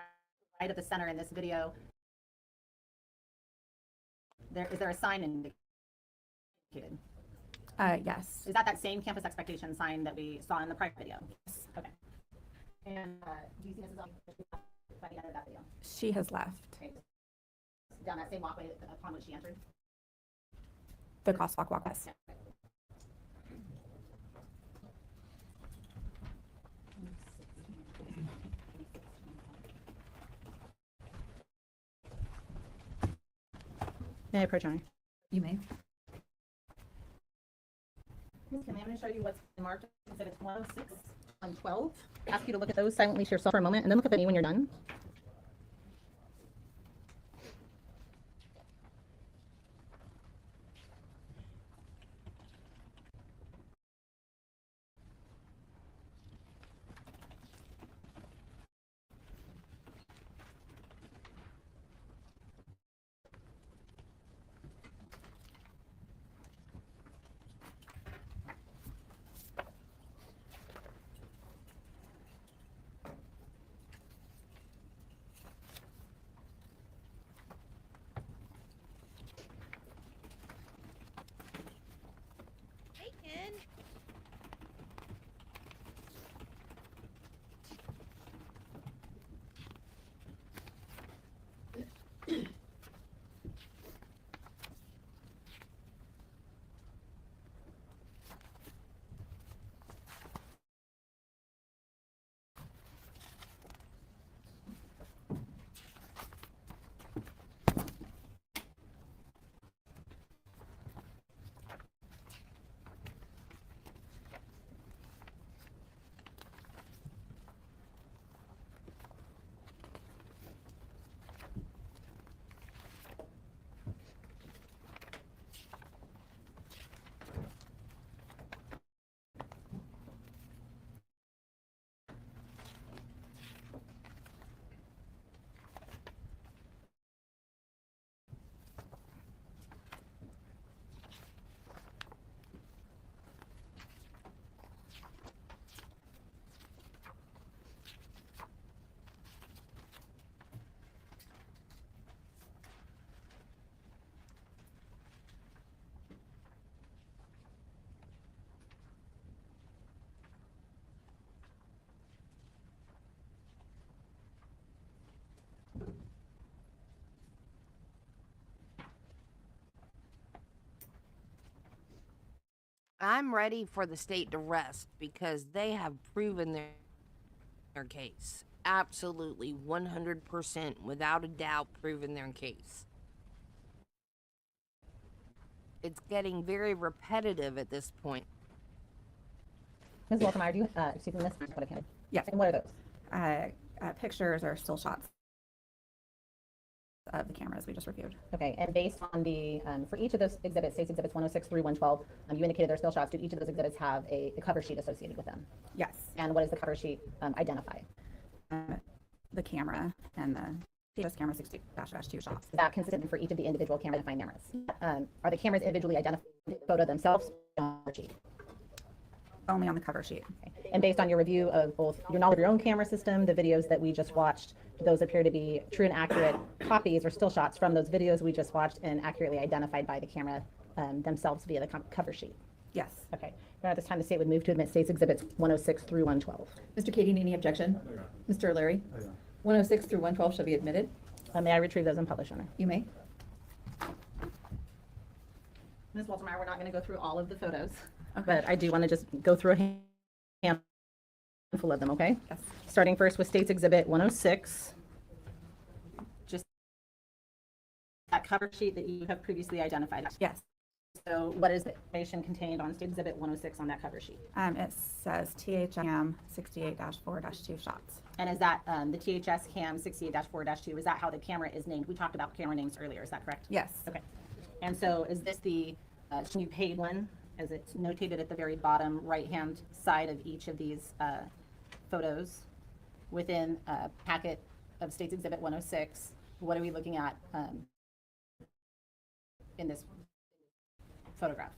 of the center in this video, is there a sign indicated? Yes. Is that same campus expectation sign that we saw in the prior video? Yes. Okay. And do you see Mrs. Ali by the end of that video? She has left. Okay. Down that same walkway upon which she entered? The crosswalk walk. Yes. Yeah. May I approach, Honor? You may. I'm going to show you what's marked exhibits 106 and 12. Ask you to look at those silently to yourself for a moment, and then look up at me when you're done. I'm ready for the state to rest because they have proven their case. Absolutely, 100%, without a doubt, proven their case. It's getting very repetitive at this point. Ms. Waltermeyer, do you, excuse me, Ms. Whittaker? Yes. And what are those? Pictures or still shots of the cameras we just reviewed. Okay, and based on the, for each of those exhibits, states exhibits 106 through 112, you indicated they're still shots. Do each of those exhibits have a cover sheet associated with them? Yes. And what does the cover sheet identify? The camera and the THS camera 60-2 shots. Is that consistent for each of the individual camera identifying cameras? Are the cameras individually identified in the photo themselves on the cover sheet? Only on the cover sheet. Okay. And based on your review of both your knowledge of your own camera system, the videos that we just watched, do those appear to be true and accurate copies or still shots from those videos we just watched and accurately identified by the camera themselves via the cover sheet? Yes. Okay. Now at this time, the state would move to admit states exhibits 106 through 112. Mr. Kading, any objection? Mr. O'Leary? 106 through 112 shall be admitted. May I retrieve those and publish, Honor? You may. Ms. Waltermeyer, we're not going to go through all of the photos, but I do want to just go through a handful of them, okay? Yes. Starting first with States Exhibit 106. Just that cover sheet that you have previously identified. Yes. So what is the information contained on State Exhibit 106 on that cover sheet? It says THM 68-4-2 shots. And is that the THS CAM 68-4-2, is that how the camera is named? We talked about camera names earlier, is that correct? Yes. Okay. And so is this the new paid one, as it's notated at the very bottom right-hand side of each of these photos within a packet of States Exhibit 106? What are we looking at in this photograph?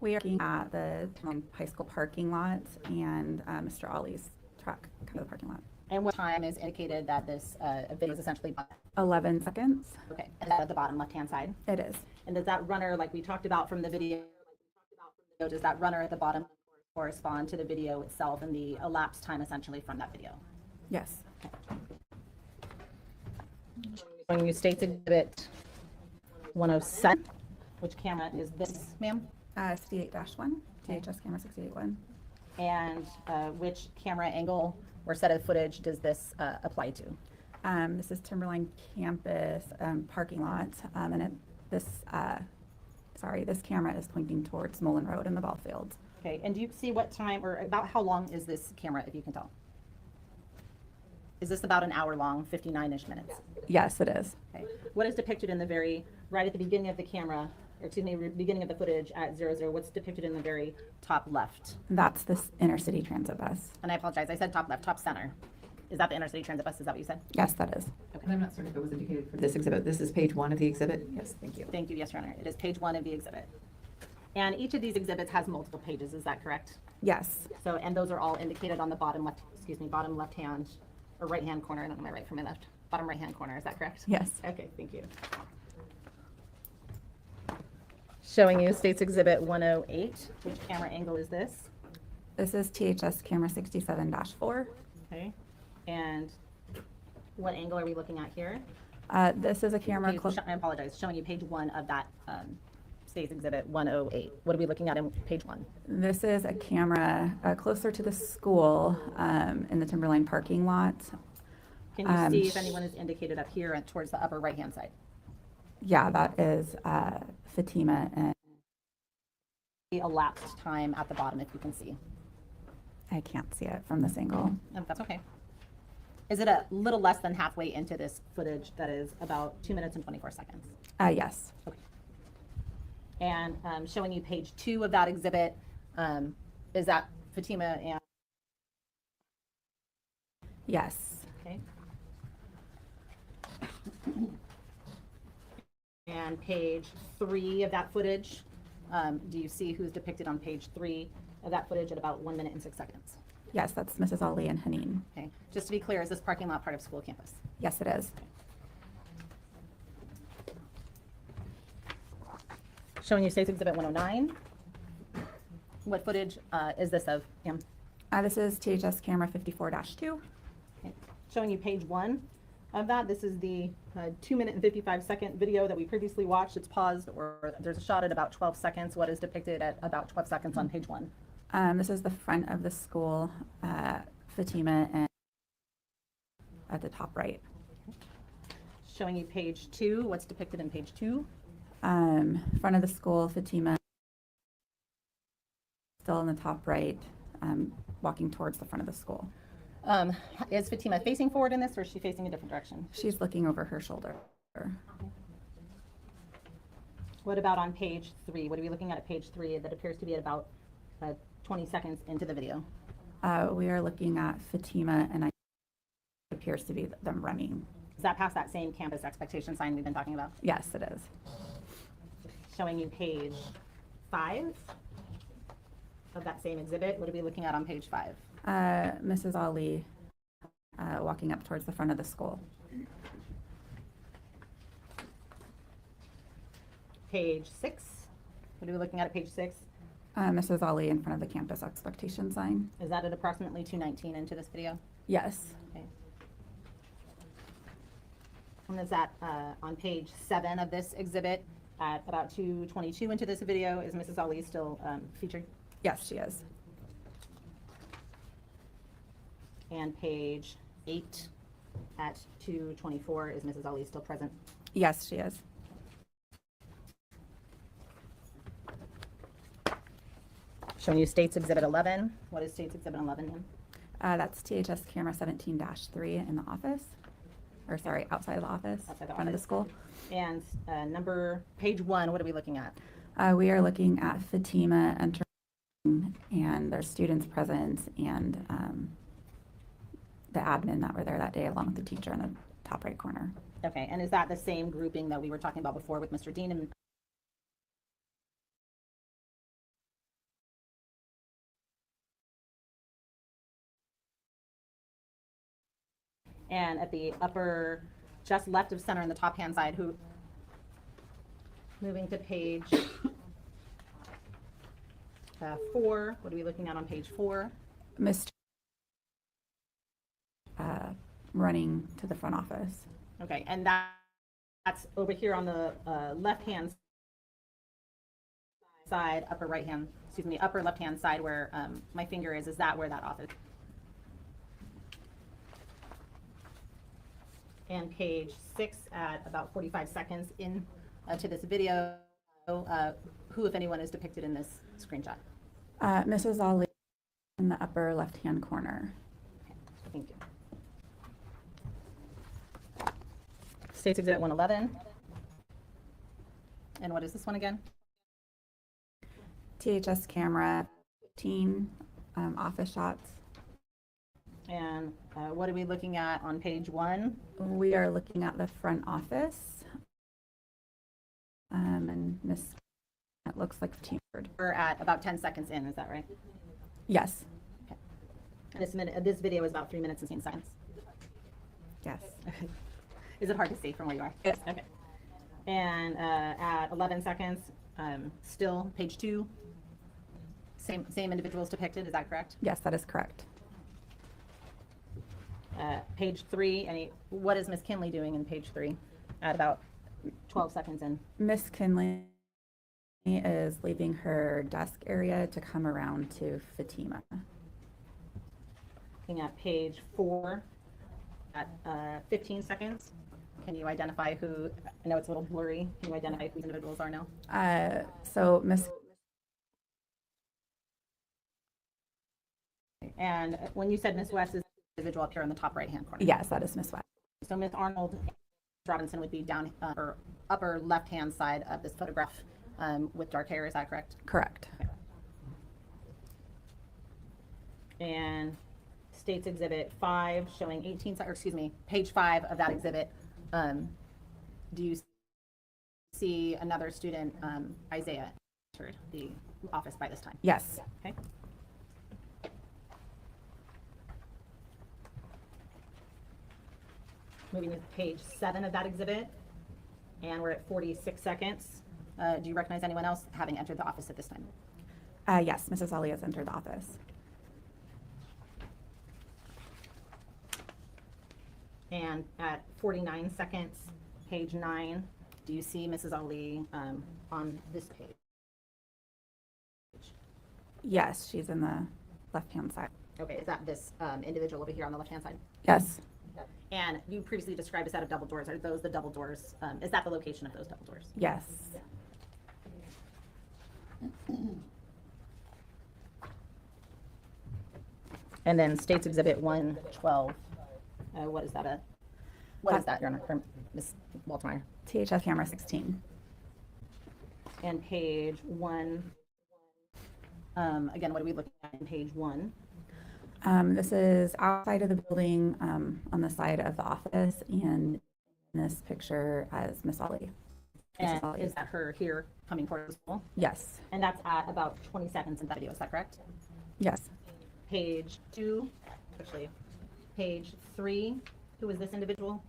We are looking at the high school parking lot and Mr. Ali's truck come to the parking lot. And what time is indicated that this video is essentially 11 seconds. okay, and that at the bottom left-hand side? It is. And does that runner, like we talked about from the video, does that runner at the bottom correspond to the video itself and the elapsed time essentially from that video? Yes. When you States Exhibit 107, which camera is this, ma'am? 68-1, THS camera 68-1. And which camera angle or set of footage does this apply to? This is Timberline campus parking lot, and this camera is pointing towards Mullen Road in the ball field. Okay, and do you see what time or about how long is this camera, if you can tell? Is this about an hour long, 59-ish minutes? Yes, it is. Okay. What is depicted in the very, right at the beginning of the camera, or excuse me, beginning of the footage at 00, what's depicted in the very top left? That's this inner city transit bus. And I apologize, I said top left, top center. Is that the inner city transit bus? Is that what you said? Yes, that is. And I'm not certain if it was indicated for this exhibit. This is page 1 of the exhibit. Yes, thank you. Thank you, yes, Your Honor. It is page 1 of the exhibit. And each of these exhibits has multiple pages, is that correct? Yes. So, and those are all indicated on the bottom left, excuse me, bottom left hand, or right hand corner, I don't know my right from my left, bottom right hand corner, is that correct? Yes. Okay, thank you. Showing you States Exhibit 108, which camera angle is this? This is THS camera 67-4. Okay, and what angle are we looking at here? This is a camera I apologize, showing you page 1 of that States Exhibit 108. What are we looking at in page 1? This is a camera closer to the school in the Timberline parking lot. Can you see if anyone is indicated up here and towards the upper right-hand side? Yeah, that is Fatima and The elapsed time at the bottom, if you can see. I can't see it from this angle. That's okay. Is it a little less than halfway into this footage that is about 2 minutes and 24 seconds? Yes. Okay. And showing you page 2 of that exhibit, is that Fatima and? Yes. Okay. And page 3 of that footage, do you see who's depicted on page 3 of that footage at about 1 minute and 6 seconds? Yes, that's Mrs. Ali and Haneen. Okay. Just to be clear, is this parking lot part of school campus? Yes, it is. Showing you States Exhibit 109. What footage is this of, Pam? This is THS camera 54-2. Okay. Showing you page 1 of that. This is the 2-minute and 55-second video that we previously watched. It's paused, or there's a shot at about 12 seconds. What is depicted at about 12 seconds on page 1? This is the front of the school, Fatima, and at the top right. Showing you page 2. What's depicted in page 2? Front of the school, Fatima, still in the top right, walking towards the front of the school. Is Fatima facing forward in this, or is she facing a different direction? She's looking over her shoulder. What about on page 3? What are we looking at page 3 that appears to be at about 20 seconds into the video? We are looking at Fatima, and it appears to be them running. Is that past that same campus expectation sign we've been talking about? Yes, it is. Showing you page 5 of that same exhibit. What are we looking at on page 5? Mrs. Ali walking up towards the front of the school. Page 6. What are we looking at page 6? Mrs. Ali in front of the campus expectation sign. Is that at approximately 2:19 into this video? Yes. Okay. And is that on page 7 of this exhibit at about 2:22 into this video? Is Mrs. Ali still featured? Yes, she is. And page 8 at 2:24, is Mrs. Ali still present? Yes, she is. Showing you States Exhibit 11. What is States Exhibit 11 in? That's THS camera 17-3 in the office, or sorry, outside of the office, Outside the front of the office. school. And page 1, what are we looking at? We are looking at Fatima entering, and there's students present, and the admin that were there that day, along with the teacher in the top right corner. Okay, and is that the same grouping that we were talking about before with Mr. Dean? And at the upper, just left of center in the top hand side, moving to page 4, what are we looking at on page 4? Mr. Running to the front office. Okay, and that's over here on the left hand side, upper left hand side where my finger is that where that office? And page 6 at about 45 seconds in to this video, who, if anyone, is depicted in this screenshot? Mrs. Ali in the upper left-hand corner. Okay, thank you. States Exhibit 111. And what is this one again? THS camera 15 office shots. And what are we looking at on page 1? We are looking at the front office. And Miss, it looks like Fatima. We're at about 10 seconds in, is that right? Yes. Okay. This video is about 3 minutes and 16 seconds. Yes. Is it hard to see from where you are? Yes. Okay. And at 11 seconds, still page 2, same individuals depicted, is that correct? Yes, that is correct. Page 3, what is Miss Kinley doing in page 3 at about 12 seconds in? Miss Kinley is leaving her desk area to come around to Fatima. Looking at page 4 at 15 seconds. Can you identify who, I know it's a little blurry, can you identify who these individuals are now? So Miss, and when you said Miss West is the individual up here in the top right-hand corner. yes, that is Miss West. So Miss Arnold and Miss Robinson would be down or upper left-hand side of this photograph with dark hair, is that correct? Correct. And States Exhibit 5 showing 18, or excuse me, page 5 of that exhibit. Do you see another student, Isaiah, entered the office by this time? Yes. Okay. Moving to page 7 of that exhibit, and we're at 46 seconds. Do you recognize anyone else having entered the office at this time? Yes, Mrs. Ali has entered the office. And at 49 seconds, page 9, do you see Mrs. Ali on this page? Yes, she's in the left-hand side. Okay, is that this individual over here on the left-hand side? Yes. And you previously described a set of double doors. Are those the double doors? Is that the location of those double doors? Yes. And then States Exhibit 112. What is that? What is that, Your Honor, for Ms. Waltermeyer? THF camera 16. And page 1. Again, what are we looking at in page 1? This is outside of the building, on the side of the office, and in this picture as Miss Ali. And Mrs. Ali. is that her here coming towards the school? Yes. And that's at about 20 seconds in that video, is that correct? Yes. Page 2, actually, page 3, who is this individual?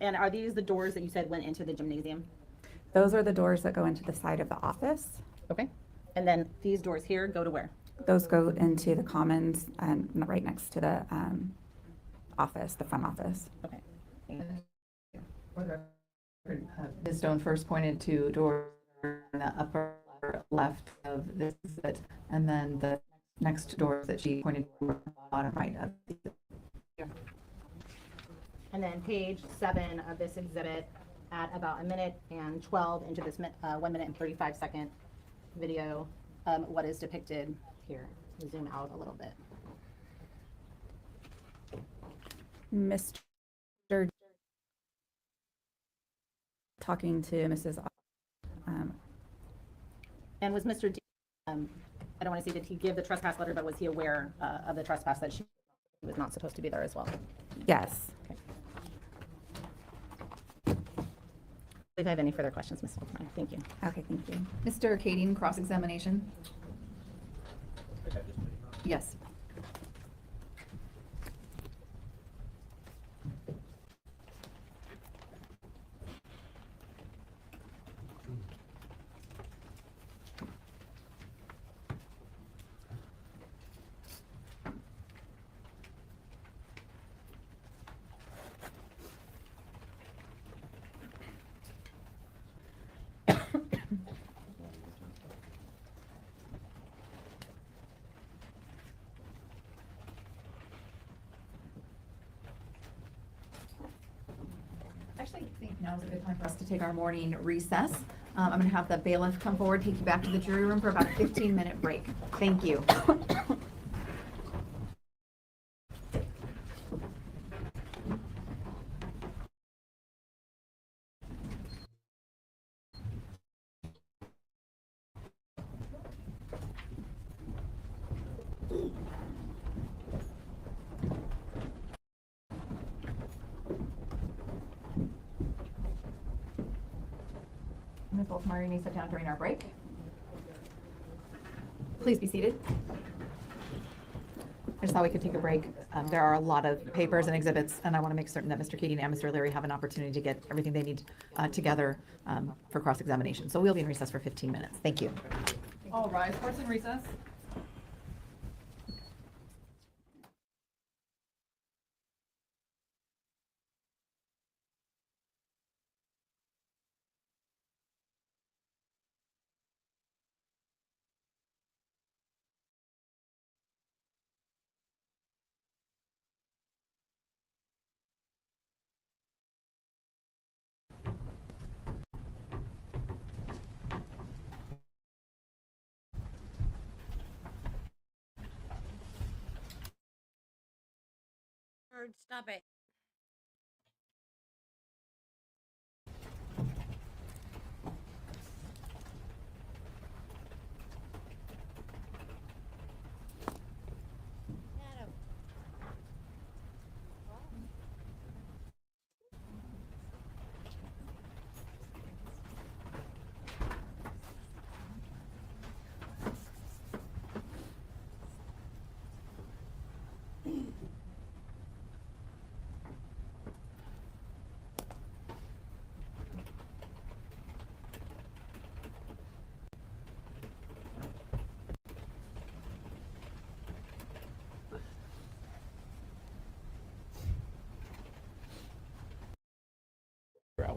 And are these the doors that you said went into the gymnasium? Those are the doors that go into the side of the office. Okay. And then these doors here go to where? Those go into the commons and right next to the office, the front office. Okay. Ms. Stone first pointed to door in the upper left of this exhibit, and then the next doors that she pointed to were bottom right of the exhibit. And then page 7 of this exhibit at about 1:12 into this 1 minute and 35 second video, what is depicted here? Zoom out a little bit. Mr. talking to Mrs. And was Mr. D, I don't want to say did he give the trespass letter, but was he aware of the trespass that she was not supposed to be there as well? Yes. If I have any further questions, Ms. Wolfman, thank you. Okay, thank you. Mr. Kading, cross-examination? Yes. Actually, I think now is a good time for us to take our morning recess. I'm going to have the bailiff come forward, take you back to the jury room for about a 15-minute break. Thank you. Ms. Wolfmeyer, you may sit down during our break. Please be seated. I just thought we could take a break. There are a lot of papers and exhibits, and I want to make certain that Mr. Keating and Mr. Leary have an opportunity to get everything they need together for cross-examination. So we'll be in recess for 15 minutes. Thank you. All rise. Court's in recess. Stop it.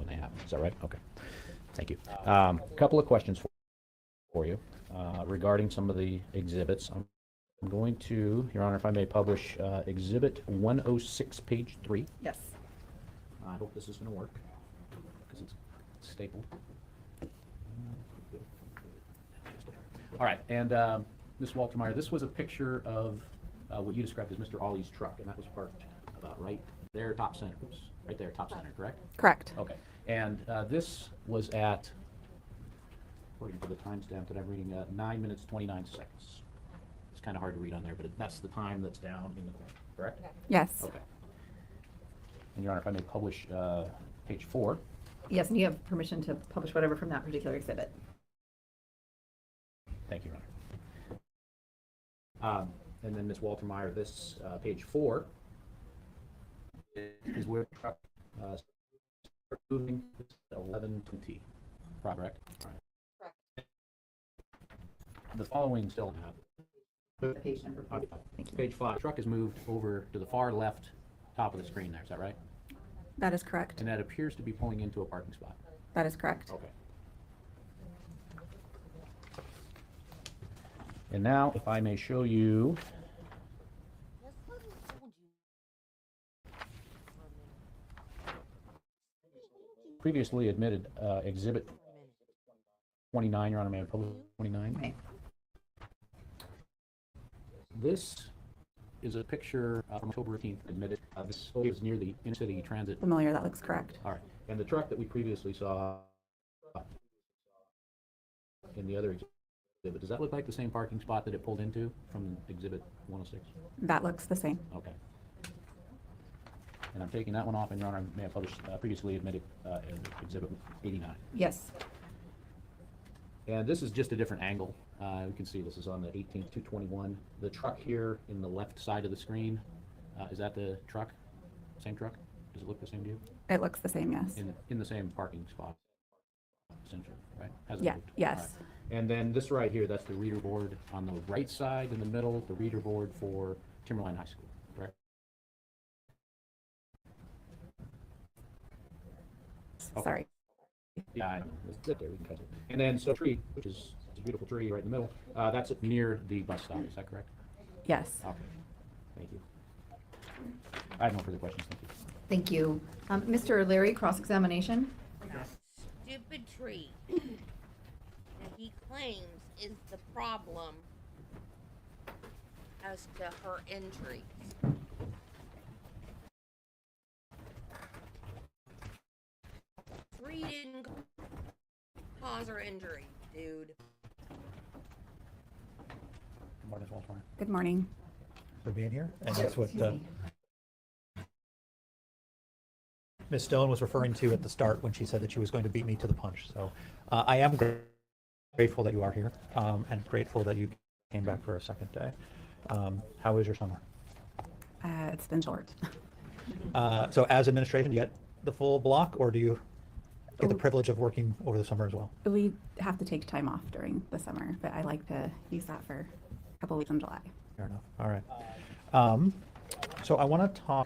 when they happen. Is that right? Okay. Thank you. A couple of questions for you regarding some of the exhibits. I'm going to, Your Honor, if I may publish Exhibit 106, page 3. Yes. I hope this is going to work because it's stapled. All right, and Ms. Waltermeyer, this was a picture of what you described as Mr. Ali's truck, and that was parked about right there, top center. Oops, right there, top center, correct? Correct. Okay, and this was at, according to the timestamp that I'm reading, 9 minutes 29 seconds. It's kind of hard to read on there, but that's the time that's down in the corner, correct? Yes. Okay. And Your Honor, if I may publish page 4. Yes, and you have permission to publish whatever from that particular exhibit. Thank you, Your Honor. And then Ms. Waltermeyer, this page 4 is where the truck starts moving at 11:20. Correct? Correct. The following still have. Page number, please. Thank you. Page 5. Truck is moved over to the far left top of the screen there. Is that right? That is correct. And that appears to be pulling into a parking spot. That is correct. Okay. And now, if I may show you previously admitted Exhibit 29, Your Honor, may I publish 29? May. This is a picture from October 18th admitted. This is near the inner-city transit. Familiar, that looks correct. All right. And the truck that we previously saw in the other exhibit, does that look like the same parking spot that it pulled into from Exhibit 106? That looks the same. Okay. And I'm taking that one off, and Your Honor, may I publish previously admitted Exhibit 89? Yes. And this is just a different angle. We can see this is on the 18th, 221. The truck here in the left side of the screen, is that the truck? Same truck? Does it look the same to you? It looks the same, yes. In the same parking spot, essentially, right? Hasn't Yeah, moved. yes. All right. And then this right here, that's the reader board on the right side in the middle, the reader board for Timberline High School, correct? Okay. Sorry. Yeah, I know. It's right there, we can cut it. And then, so tree, which is a beautiful tree right in the middle, that's near the bus stop, is that correct? Yes. Okay, thank you. I have no further questions, thank you. Thank you. Mr. O'Leary, cross-examination? That stupid tree that he claims is the problem as to her injuries. Tree didn't cause her injury, dude. Good morning, Ms. Walter. Good morning. For being here, and that's what Excuse me. Ms. Stone was referring to at the start when she said that she was going to beat me to the punch. So I am grateful that you are here, and grateful that you came back for a second day. How was your summer? It's been short. So as administration, do you get the full block, or do you get the privilege of working over the summer as well? We have to take time off during the summer, but I like to use that for a couple weeks in July. Fair enough. All right. So I want to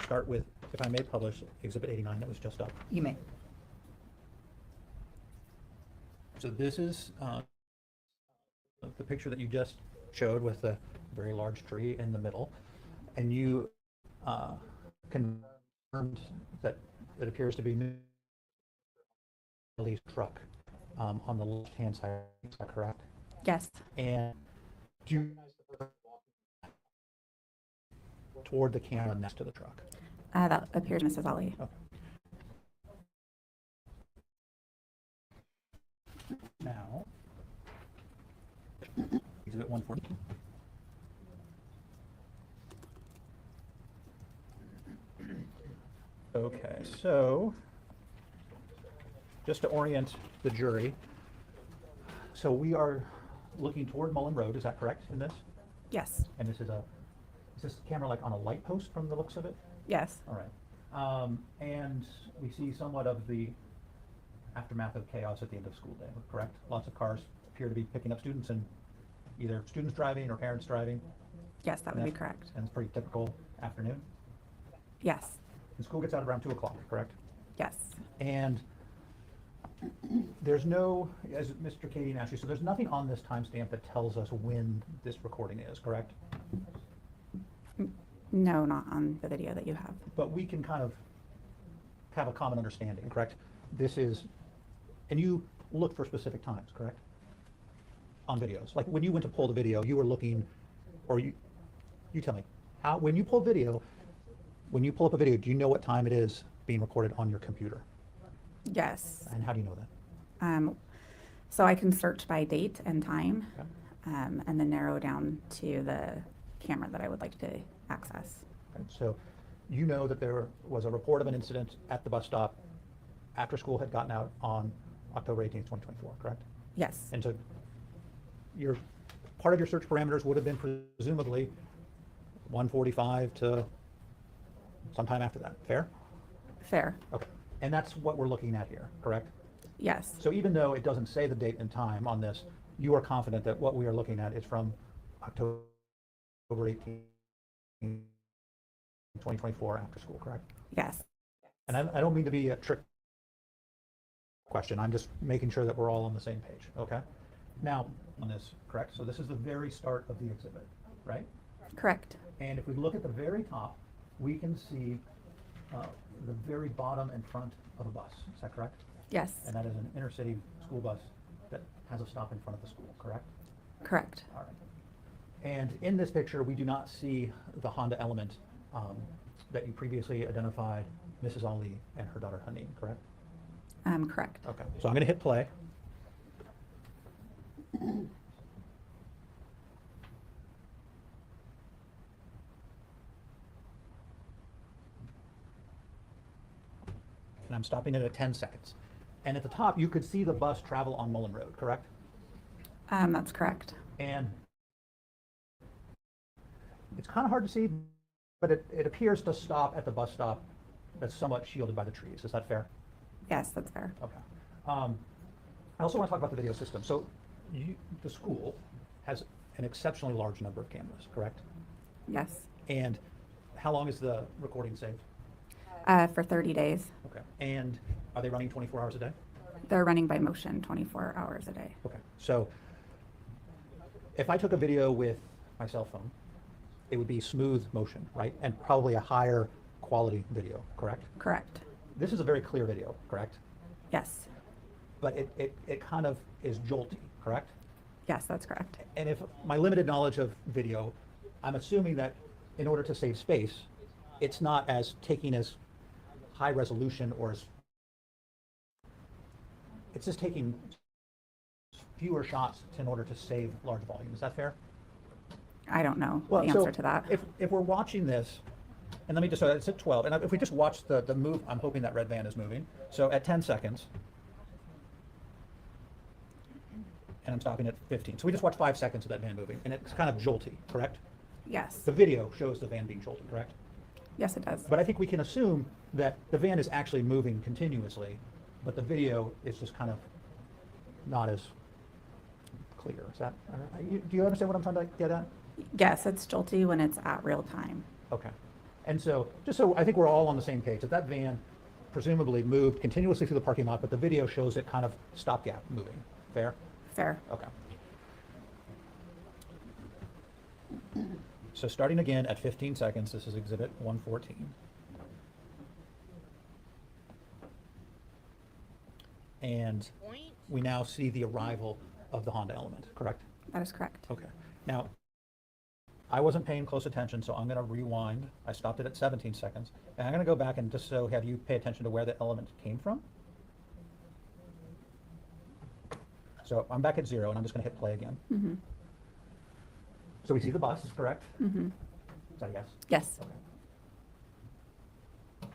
start with, if I may publish Exhibit 89 that was just up. You may. So this is the picture that you just showed with the very large tree in the middle, and you confirmed that it appears to be Millie's truck on the left-hand side. Is that correct? Yes. And do you toward the camera next to the truck? That appears Mrs. Ali. Okay. Now, Exhibit 140. Okay, so just to orient the jury, so we are looking toward Mullen Road, is that correct in this? Yes. And is this camera like on a light post from the looks of it? Yes. All right. And we see somewhat of the aftermath of chaos at the end of school day, correct? Lots of cars appear to be picking up students, and either students driving or parents driving. Yes, that would be correct. And it's pretty typical afternoon. Yes. And school gets out around 2 o'clock, correct? Yes. And there's no, as Mr. Katie asked you, so there's nothing on this timestamp that tells us when this recording is, correct? No, not on the video that you have. But we can kind of have a common understanding, correct? This is, and you look for specific times, correct? On videos. Like when you went to pull the video, you were looking, or you tell me, how, when you pull video, when you pull up a video, do you know what time it is being recorded on your computer? Yes. And how do you know that? So I can search by date and time, Okay. and then narrow down to the camera that I would like to access. Okay, so you know that there was a report of an incident at the bus stop after school had gotten out on October 18th, 2024, correct? Yes. And so your part of your search parameters would have been presumably 1:45 to sometime after that. Fair? Fair. Okay. And that's what we're looking at here, correct? Yes. So even though it doesn't say the date and time on this, you are confident that what we are looking at is from October 18th, 2024 after school, correct? Yes. And I don't mean to be a trick question. I'm just making sure that we're all on the same page, okay? Now, on this, correct? So this is the very start of the exhibit, right? Correct. And if we look at the very top, we can see the very bottom and front of a bus. Is that correct? Yes. And that is an inner city school bus that has a stop in front of the school, correct? Correct. All right. And in this picture, we do not see the Honda Element that you previously identified Mrs. Ali and her daughter Haneen, correct? Correct. Okay. So I'm going to hit play. And I'm stopping it at 10 seconds. And at the top, you could see the bus travel on Mullen Road, correct? That's correct. And it's kind of hard to see, but it appears to stop at the bus stop that's somewhat shielded by the trees. Is that fair? Yes, that's fair. Okay. I also want to talk about the video system. So the school has an exceptionally large number of cameras, correct? Yes. And how long is the recording saved? For 30 days. Okay. And are they running 24 hours a day? They're running by motion 24 hours a day. Okay. So if I took a video with my cell phone, it would be smooth motion, right? And probably a higher quality video, correct? Correct. This is a very clear video, correct? Yes. But it kind of is jolty, correct? Yes, that's correct. And if my limited knowledge of video, I'm assuming that in order to save space, it's not as taking as high resolution or as, it's just taking fewer shots in order to save large volume. Is that fair? I don't know Well, the answer to that. If we're watching this, and let me just, so it's at 12, and if we just watch the move, I'm hoping that red van is moving. So at 10 seconds, and I'm stopping at 15. So we just watch 5 seconds of that van moving, and it's kind of jolty, correct? Yes. The video shows the van being jolted, correct? Yes, it does. But I think we can assume that the van is actually moving continuously, but the video is just kind of not as clear. Is that, do you understand what I'm trying to get at? Yes, it's jolty when it's at real time. Okay. And so, just so I think we're all on the same page, that van presumably moved continuously through the parking lot, but the video shows it kind of stopgap moving. Fair? Fair. Okay. So starting again at 15 seconds, this is exhibit 114. And Point. we now see the arrival of the Honda Element, correct? That is correct. Okay. Now, I wasn't paying close attention, so I'm going to rewind. I stopped it at 17 seconds. And I'm going to go back and just so have you pay attention to where the element came from. So I'm back at 0, and I'm just going to hit play again. Mm-hmm. So we see the bus, correct? Mm-hmm. Is that a yes? Yes. Okay.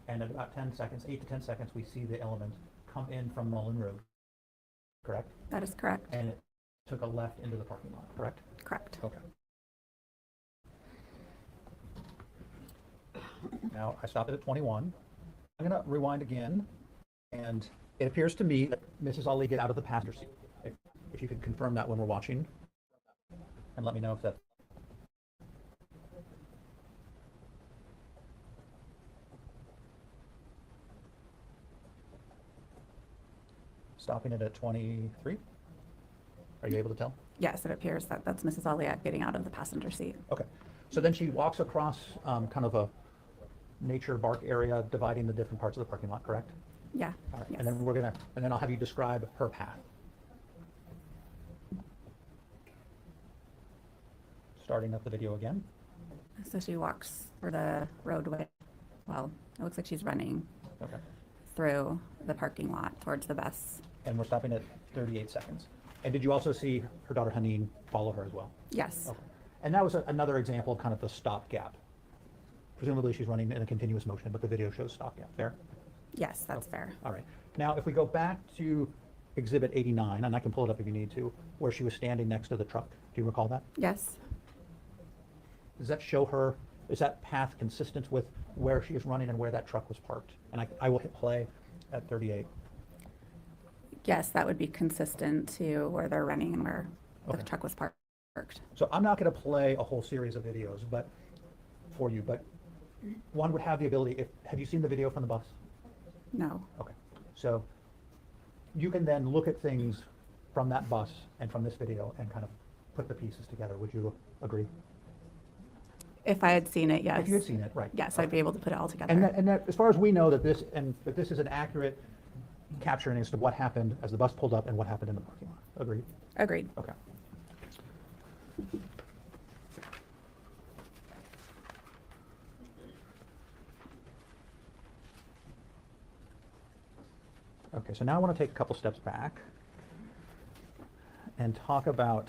And at about 10 seconds, 8 to 10 seconds, we see the element come in from Mullen Road, correct? That is correct. And it took a left into the parking lot, correct? Correct. Okay. Now, I stopped it at 21. I'm going to rewind again, and it appears to me that Mrs. Ali get out of the passenger seat. If you could confirm that when we're watching, and let me know if that. stopping it at 23. Are you able to tell? Yes, it appears that that's Mrs. Ali getting out of the passenger seat. Okay. So then she walks across kind of a nature bark area dividing the different parts of the parking lot, correct? Yeah. All right. Yes. And then I'll have you describe her path. Starting up the video again. So she walks for the roadway. Well, it looks like she's running Okay. through the parking lot towards the bus. And we're stopping at 38 seconds. And did you also see her daughter Haneen follow her as well? Yes. Okay. And that was another example of kind of the stop gap. Presumably she's running in a continuous motion, but the video shows stop gap. Fair? Yes, that's fair. All right. Now, if we go back to Exhibit 89, and I can pull it up if you need to, where she was standing next to the truck. Do you recall that? Yes. Does that show her, is that path consistent with where she is running and where that truck was parked? And I will hit play at 38. Yes, that would be consistent to where they're running and where Okay. the truck was parked. So I'm not going to play a whole series of videos for you, but one would have the ability, have you seen the video from the bus? No. Okay. So you can then look at things from that bus and from this video and kind of put the pieces together. Would you agree? If I had seen it, yes. If you had seen it, right. Yes, I'd be able to put it all together. And that, as far as we know, that this is an accurate capturing as to what happened as the bus pulled up and what happened in the parking lot. Agreed? Agreed. Okay. Okay, so now I want to take a couple steps back and talk about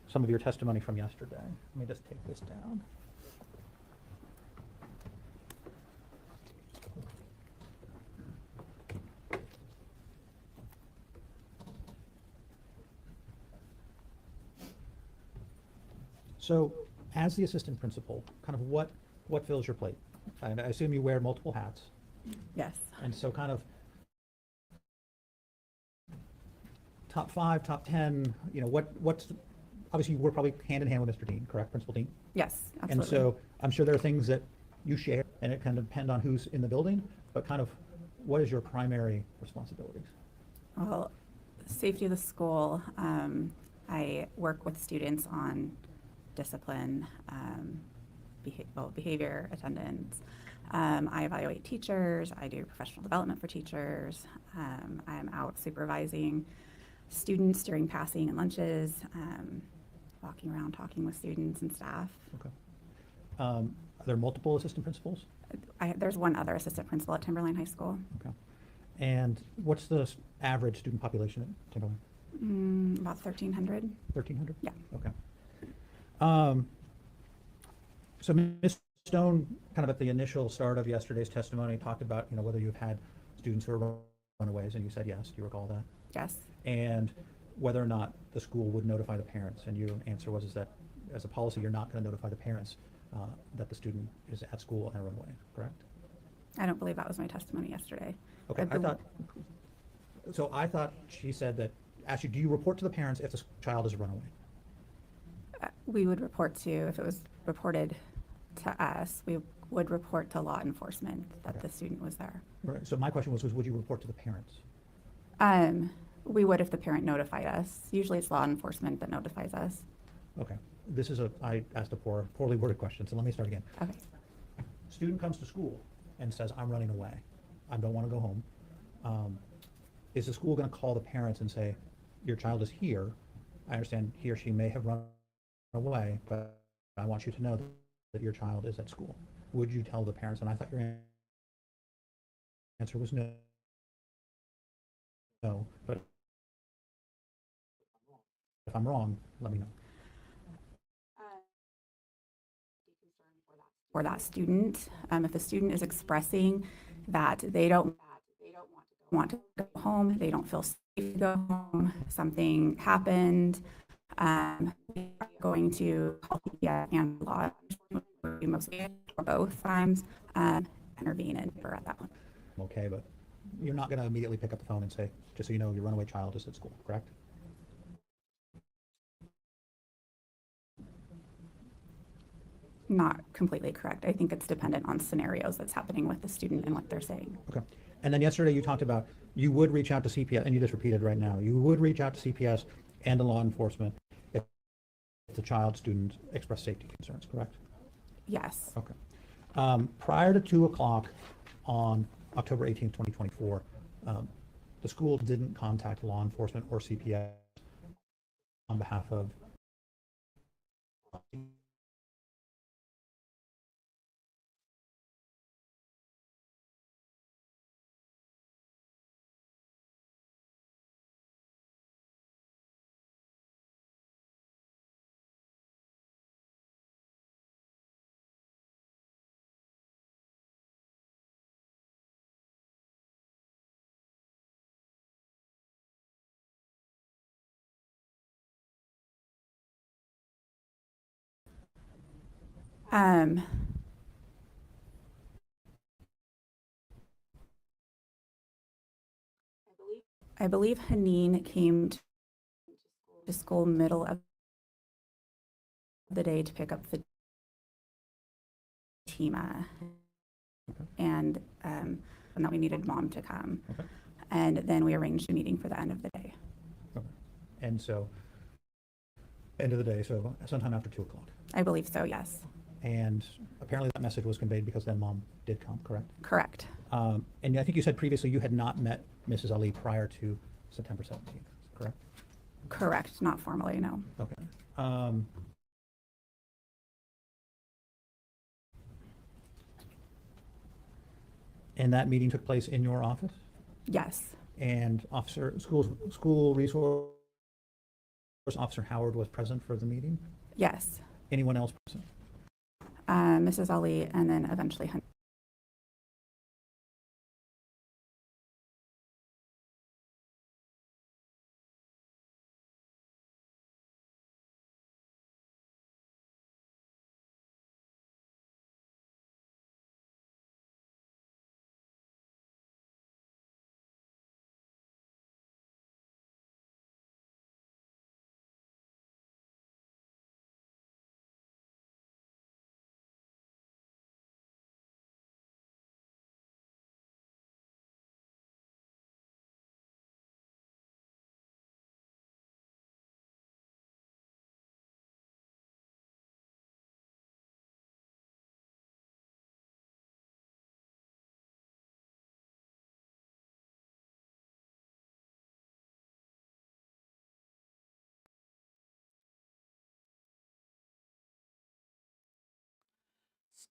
some of your testimony from yesterday. Let me just take this down. So, as the assistant principal, kind of what fills your plate? And I assume you wear multiple hats. Yes. And so kind of top 5, top 10, what's, obviously you work probably hand in hand with Mr. Dean, correct, Principal Dean? Yes, absolutely. And so I'm sure there are things that you share and it kind of depend on who's in the building, but kind of what is your primary responsibilities? Well, safety of the school, I work with students on discipline, behavior, attendance. I evaluate teachers. I do professional development for teachers. I'm out supervising students during passing and lunches, walking around talking with students and staff. Okay. Are there multiple assistant principals? There's one other assistant principal at Timberline High School. Okay. And what's the average student population at Timberline? About 1,300. 1,300? Yeah. Okay. So Ms. Stone, kind of at the initial start of yesterday's testimony, talked about, whether you've had students who are runaways, and you said yes. Do you recall that? Yes. And whether or not the school would notify the parents, and your answer was is that as a policy, you're not going to notify the parents that the student is at school and a runaway, correct? I don't believe that was my testimony yesterday. Okay, I thought she said that, asked you, do you report to the parents if the child is a runaway? We would report to, if it was reported to us, we would report to law enforcement that Okay. the student was there. Right. So my question was would you report to the parents? We would if the parent notified us. Usually it's law enforcement that notifies us. Okay. I asked a poorly worded question, so let me start again. Okay. Student comes to school and says, I'm running away. I don't want to go home. Is the school going to call the parents and say, your child is here? I understand he or she may have run away, but I want you to know that your child is at school. Would you tell the parents? And I thought your answer was no. No, but if I'm wrong, let me know. For that student, if a student is expressing that they don't want to go home, they don't feel safe to go home, something happened, we are going to call PPS and law enforcement, mostly or both times, intervene and we're at that point. Okay, but you're not going to immediately pick up the phone and say, just so you know, your runaway child is at school, correct? Not completely correct. I think it's dependent on scenarios that's happening with the student and what they're saying. Okay. And then yesterday you talked about you would reach out to CPS, and you just repeated right now, you would reach out to CPS and to law enforcement if the child student expressed safety concerns, correct? Yes. Okay. Prior to 2 o'clock on October 18th, 2024, the school didn't contact law enforcement or CPS on behalf of Um, I believe Haneen came to school middle of the day to pick up Fatima, and that we needed mom to come. Okay. And then we arranged a meeting for the end of the day. Okay. And so, end of the day, so sometime after 2 o'clock. I believe so, yes. And apparently that message was conveyed because then mom did come, correct? Correct. And I think you said previously you had not met Mrs. Ali prior to September 17th, correct? Correct, not formally, no. Okay. And that meeting took place in your office? Yes. And school resource officer Howard was present for the meeting? Yes. Anyone else present? Mrs. Ali, and then eventually Haneen.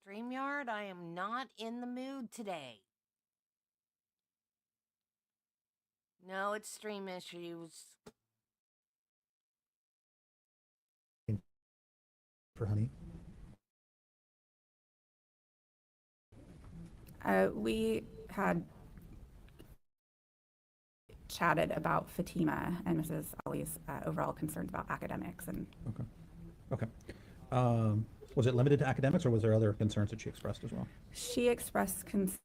StreamYard, I am not in the mood today. No, it's stream issues. For Honey? We had chatted about Fatima and Mrs. Ali's overall concerns about academics. And Okay. Okay. Was it limited to academics or was there other concerns that she expressed as well? she expressed concerns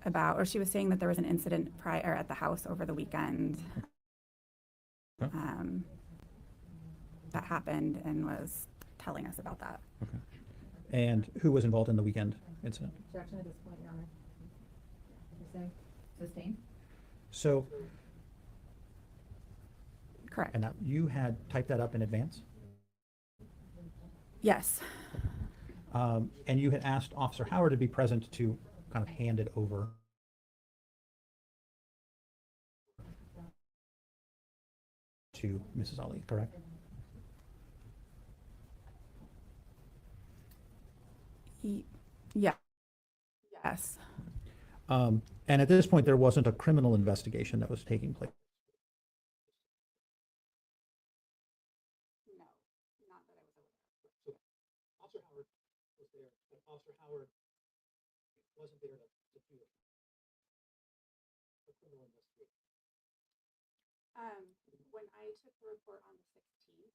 about, or she was saying that there was an incident prior at the house over the weekend Okay. that happened, and was telling us about that. Okay. And who was involved in the weekend incident? Objection at this point, Your Honor. You're saying sustained? So, Correct. and now you had typed that up in advance? Yes. And you had asked Officer Howard to be present to kind of hand it over. To Mrs. Ali, correct? Yeah. Yes. And at this point, there wasn't a criminal investigation that was taking place. No, not that I was aware. Officer Howard was there, but Officer Howard wasn't there to do a criminal investigation. When I took the report on the 16th,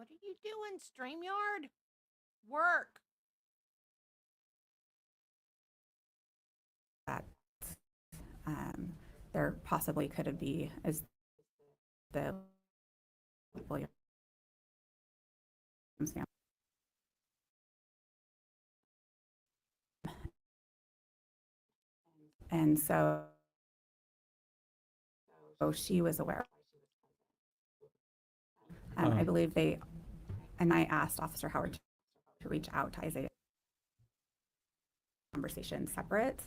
What are you doing, StreamYard? Work. That there possibly could be is the Williams family. And so she was aware. I believe and I asked Officer Howard to reach out to Isaiah. Conversation separate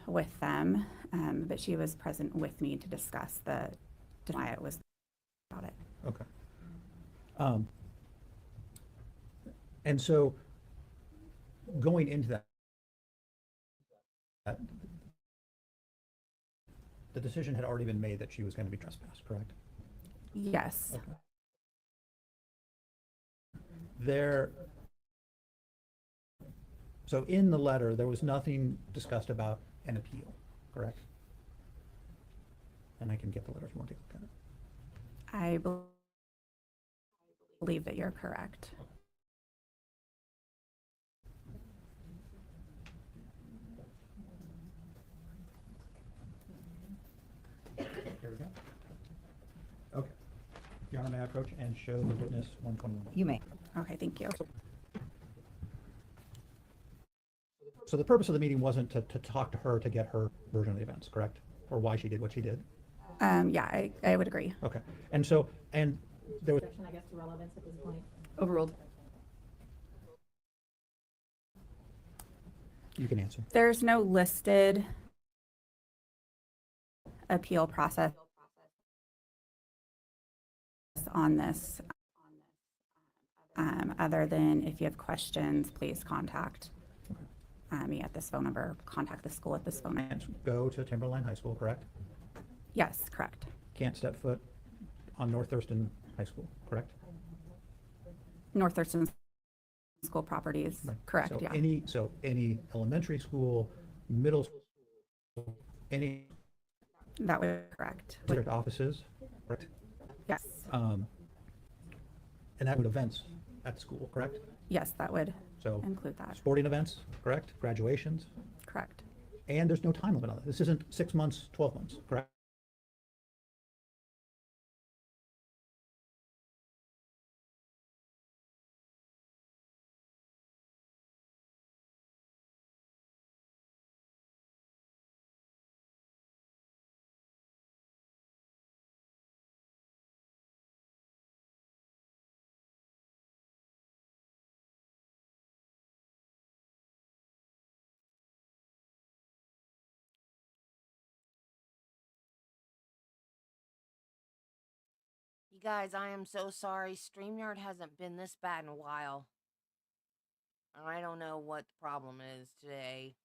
with them, but she was present with me to discuss why it was about it. Okay. And so going into that, the decision had already been made that she was going to be trespassed, correct? Yes. Okay. So in the letter, there was nothing discussed about an appeal, correct? And I can get the letter if you want to take a look at it. I believe that you're correct. Here we go. Okay. Your Honor, may I approach and show the witness 121? You may. Okay, thank you. So the purpose of the meeting wasn't to talk to her to get her version of the events, correct? Or why she did what she did? Yeah, I would agree. Okay. And there was, I guess, to relevance at this point. Overruled. you can answer. There's no listed appeal process on this, other than if you have questions, please contact me at this phone number, contact the school at this phone number. Can't go to Timberline High School, correct? Yes, correct. Can't step foot on North Thurston High School, correct? North Thurston School properties, Right. correct, So yeah. any elementary school, middle school, any That would be correct. district offices, correct? Yes, And that would events at the school, correct? yes, that would So include that, sporting events, correct? Graduations, correct. and there's no time limit on it. This isn't 6 months, 12 months, correct? You guys, I am so sorry. StreamYard hasn't been this bad in a while. I don't know what the problem is today.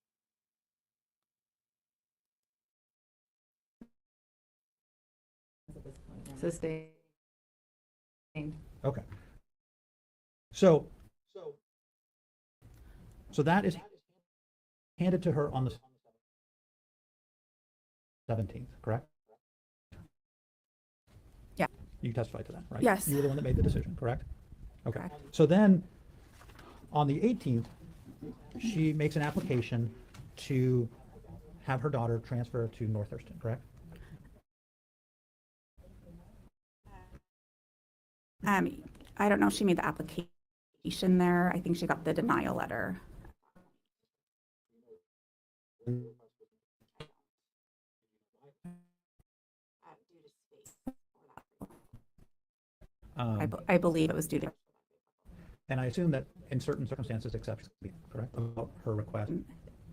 Sustained. Okay. So that is handed to her on the 17th, correct? Yeah. You testified to that, right? Yes. You were the one that made the decision, correct? Okay. Correct. So then, on the 18th, she makes an application to have her daughter transfer to North Thurston, correct? I don't know if she made the application there. I think she got the denial letter. I believe it was due to, And I assume that in certain circumstances, exceptions, correct, about her request.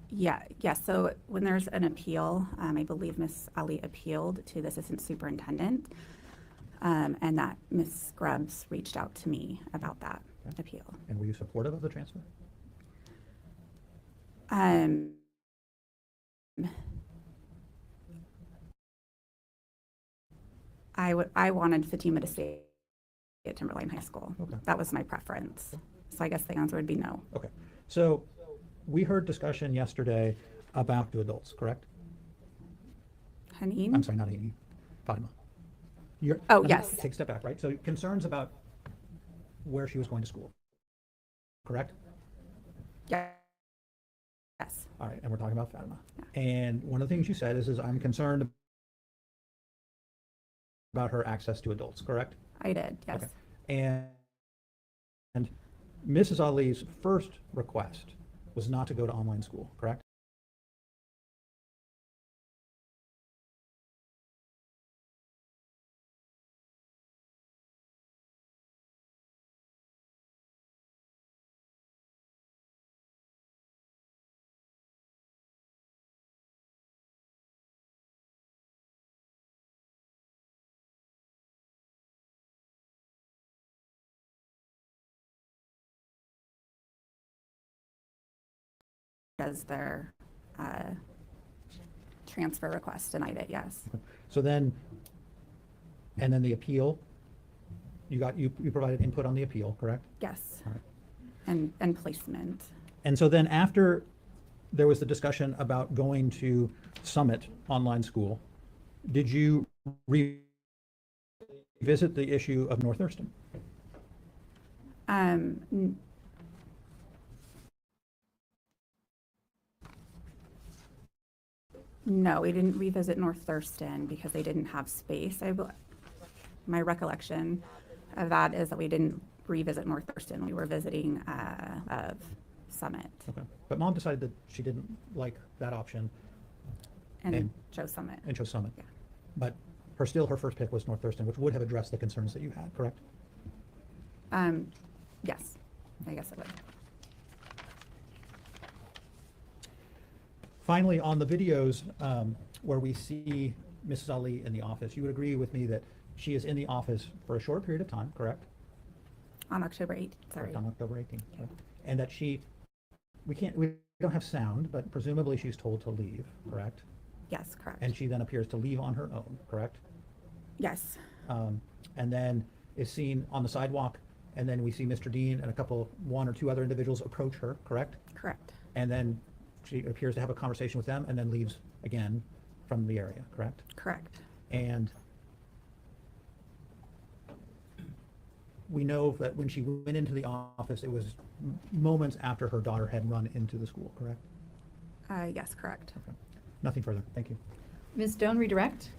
yeah. So when there's an appeal, I believe Miss Ali appealed to the assistant superintendent, and that Miss Scrubs reached out to me about that appeal. And were you supportive of the transfer? I wanted Fatima to stay at Timberline High School. Okay. That was my preference. So I guess the answer would be no. Okay. So we heard discussion yesterday about two adults, correct? Haneen? I'm sorry, not Amy, Fatima. Oh, yes. Take a step back, right? So concerns about where she was going to school, correct? Yes. All right, and we're talking about Fatima. And one of the things you said is I'm concerned about her access to adults, correct? I did, yes. Okay. And Mrs. Ali's first request was not to go to online school, correct? Does their transfer request denied it, yes. So then, and then the appeal, you provided input on the appeal, correct? Yes. All right. And placement. And so then after there was the discussion about going to Summit Online School, did you revisit the issue of North Thurston? N- No, we didn't revisit North Thurston because they didn't have space. My recollection of that is that we didn't revisit North Thurston. We were visiting of Summit Okay. But mom decided that she didn't like that option and And- chose Summit. and chose Summit. Yeah. But her first pick was North Thurston, which would have addressed the concerns that you had, correct? Yes, I guess it would. Finally, on the videos where we see Mrs. Ali in the office, you would agree with me that she is in the office for a short period of time, correct? On October 8th, sorry. Correct, on October 18th. Correct. And that we don't have sound, but presumably she's told to leave, correct? Yes, correct. And she then appears to leave on her own, correct? Yes, And then is seen on the sidewalk, and then we see Mr. Dean and one or two other individuals approach her, correct? correct. And then she appears to have a conversation with them and then leaves again from the area, correct? Correct. And we know that when she went into the office, it was moments after her daughter had run into the school, correct? Yes, correct. Okay. Nothing further. Thank you. Ms. Stone, redirect.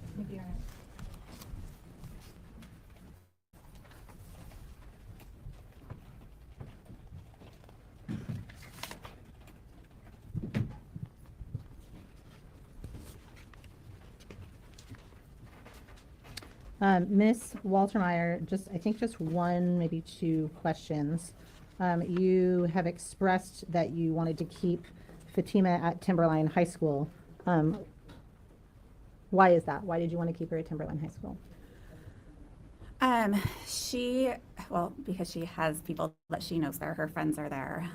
Ms. Waltermeyer, I think just one, maybe two questions. You have expressed that you wanted to keep Fatima at Timberline High School. Why is that? Why did you want to keep her at Timberline High School? Because she has people that she knows there, her friends are there.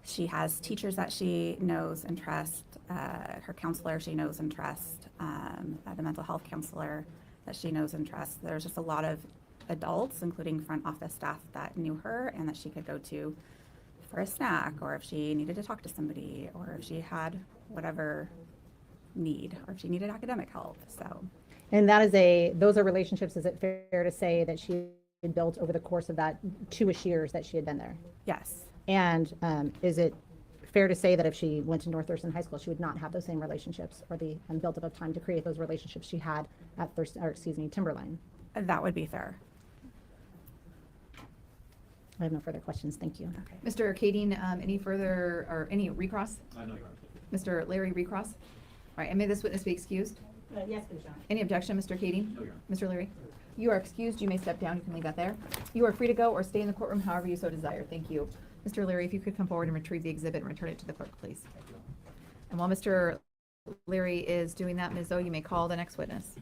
She has teachers that she knows and trusts, her counselor she knows and trusts, the mental health counselor that she knows and trusts. There's just a lot of adults, including front office staff, that knew her and that she could go to for a snack, or if she needed to talk to somebody, or if she had whatever need, or if she needed academic help. So, And those are relationships, is it fair to say that she had built over the course of that 2-ish years that she had been there? yes, And is it fair to say that if she went to North Thurston High School, she would not have those same relationships or the built up of time to create those relationships she had at Timberline? that would be fair. I have no further questions. Thank you. Okay. Mr. Kading, any further, or any recross? I know you're on. Mr. Larry, recross? All right, and may this witness be excused? Yes, please, John. Any objection, Mr. Kading? No, Your Honor. Mr. Leary? You are excused. You may step down. You can leave that there. You are free to go or stay in the courtroom however you so desire. Thank you. Mr. Leary, if you could come forward and retrieve the exhibit and return it to the clerk, please. And while Mr. Leary is doing that, Ms. Zoe, you may call the next witness.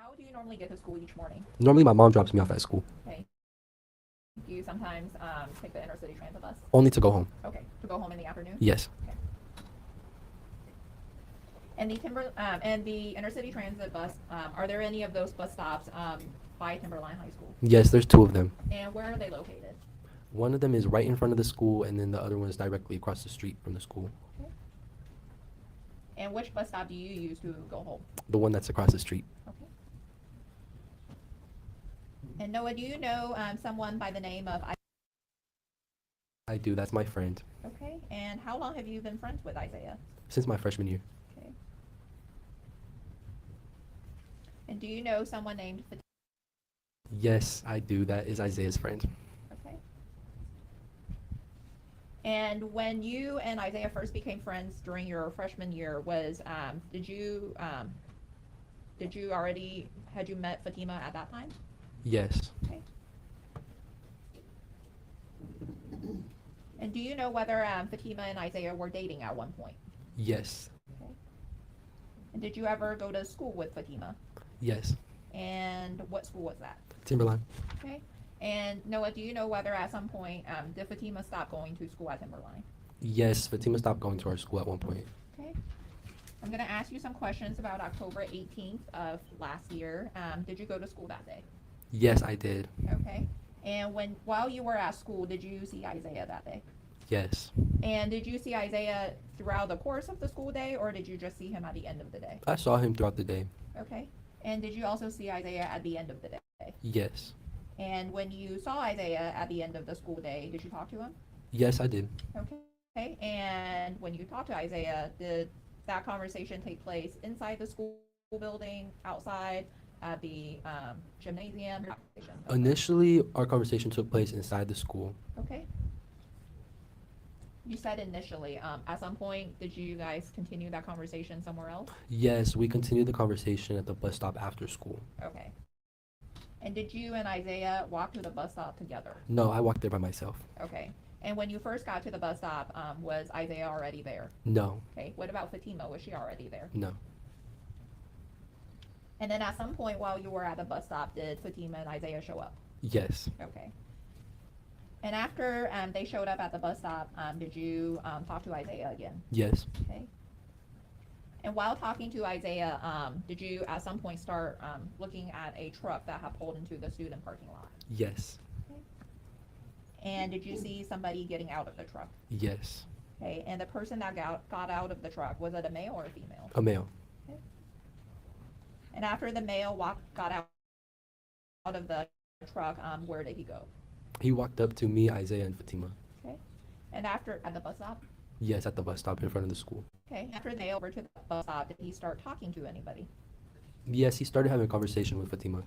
How do you normally get to school each morning? Normally, my mom drops me off at school, Okay. Do you sometimes take the inner city transit bus? only to go home. Okay. To go home in the afternoon? Yes. And the inner city transit bus, are there any of those bus stops by Timberline High School? Yes, there's 2 of them. And where are they located? One of them is right in front of the school, and then the other one is directly across the street from the school. Okay. And which bus stop do you use to go home? The one that's across the street. Okay. And Noah, do you know someone by the name of I do. That's my friend Okay. And how long have you been friends with Isaiah? since my freshman year. Okay. And do you know someone named Yes, I do. That is Isaiah's friend. Okay. And when you and Isaiah first became friends during your freshman year, had you met Fatima at that time? Yes. Okay. And do you know whether Fatima and Isaiah were dating at one point? Yes. Okay. And did you ever go to school with Fatima? Yes. And what school was that? Timberline. Okay. And Noah, do you know whether at some point did Fatima stop going to school at Timberline? Yes, Fatima stopped going to our school at one point. Okay. I'm going to ask you some questions about October 18th of last year. Did you go to school that day? Yes, I did. Okay. And while you were at school, did you see Isaiah that day? Yes. And did you see Isaiah throughout the course of the school day, or did you just see him at the end of the day? I saw him throughout the day. Okay. And did you also see Isaiah at the end of the day? Yes. And when you saw Isaiah at the end of the school day, did you talk to him? Yes, I did. Okay. And when you talked to Isaiah, did that conversation take place inside the school building, outside, at the gymnasium? Initially, our conversation took place inside the school. Okay. You said initially. At some point, did you guys continue that conversation somewhere else? Yes, we continued the conversation at the bus stop after school. Okay. And did you and Isaiah walk to the bus stop together? No, I walked there by myself. Okay. And when you first got to the bus stop, was Isaiah already there? No. Okay. What about Fatima? Was she already there? No. And then at some point while you were at the bus stop, did Fatima and Isaiah show up? Yes. Okay. And after they showed up at the bus stop, did you talk to Isaiah again? Yes. Okay. And while talking to Isaiah, did you at some point start looking at a truck that had pulled into the student parking lot? Yes. Okay. And did you see somebody getting out of the truck? Yes. Okay. And the person that got out of the truck, was it a male or a female? A male. Okay. And after the male got out of the truck, where did he go? He walked up to me, Isaiah, and Fatima. Okay. And at the bus stop? Yes, at the bus stop in front of the school. Okay. After they over to the bus stop, did he start talking to anybody? Yes, he started having a conversation with Fatima.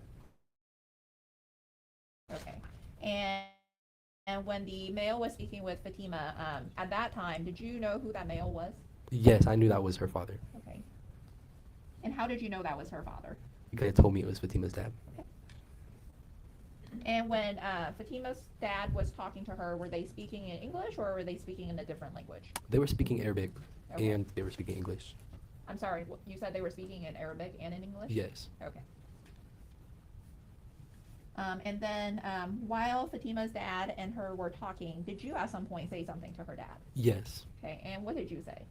Okay. And when the male was speaking with Fatima, at that time, did you know who that male was? Yes, I knew that was her father. Okay. And how did you know that was her father? Because they told me it was Fatima's dad. Okay. And when Fatima's dad was talking to her, were they speaking in English or were they speaking in a different language? They were speaking Arabic Okay. and they were speaking English. I'm sorry, you said they were speaking in Arabic and in English? Yes. Okay. And then while Fatima's dad and her were talking, did you at some point say something to her dad? Yes. Okay, and what did you say?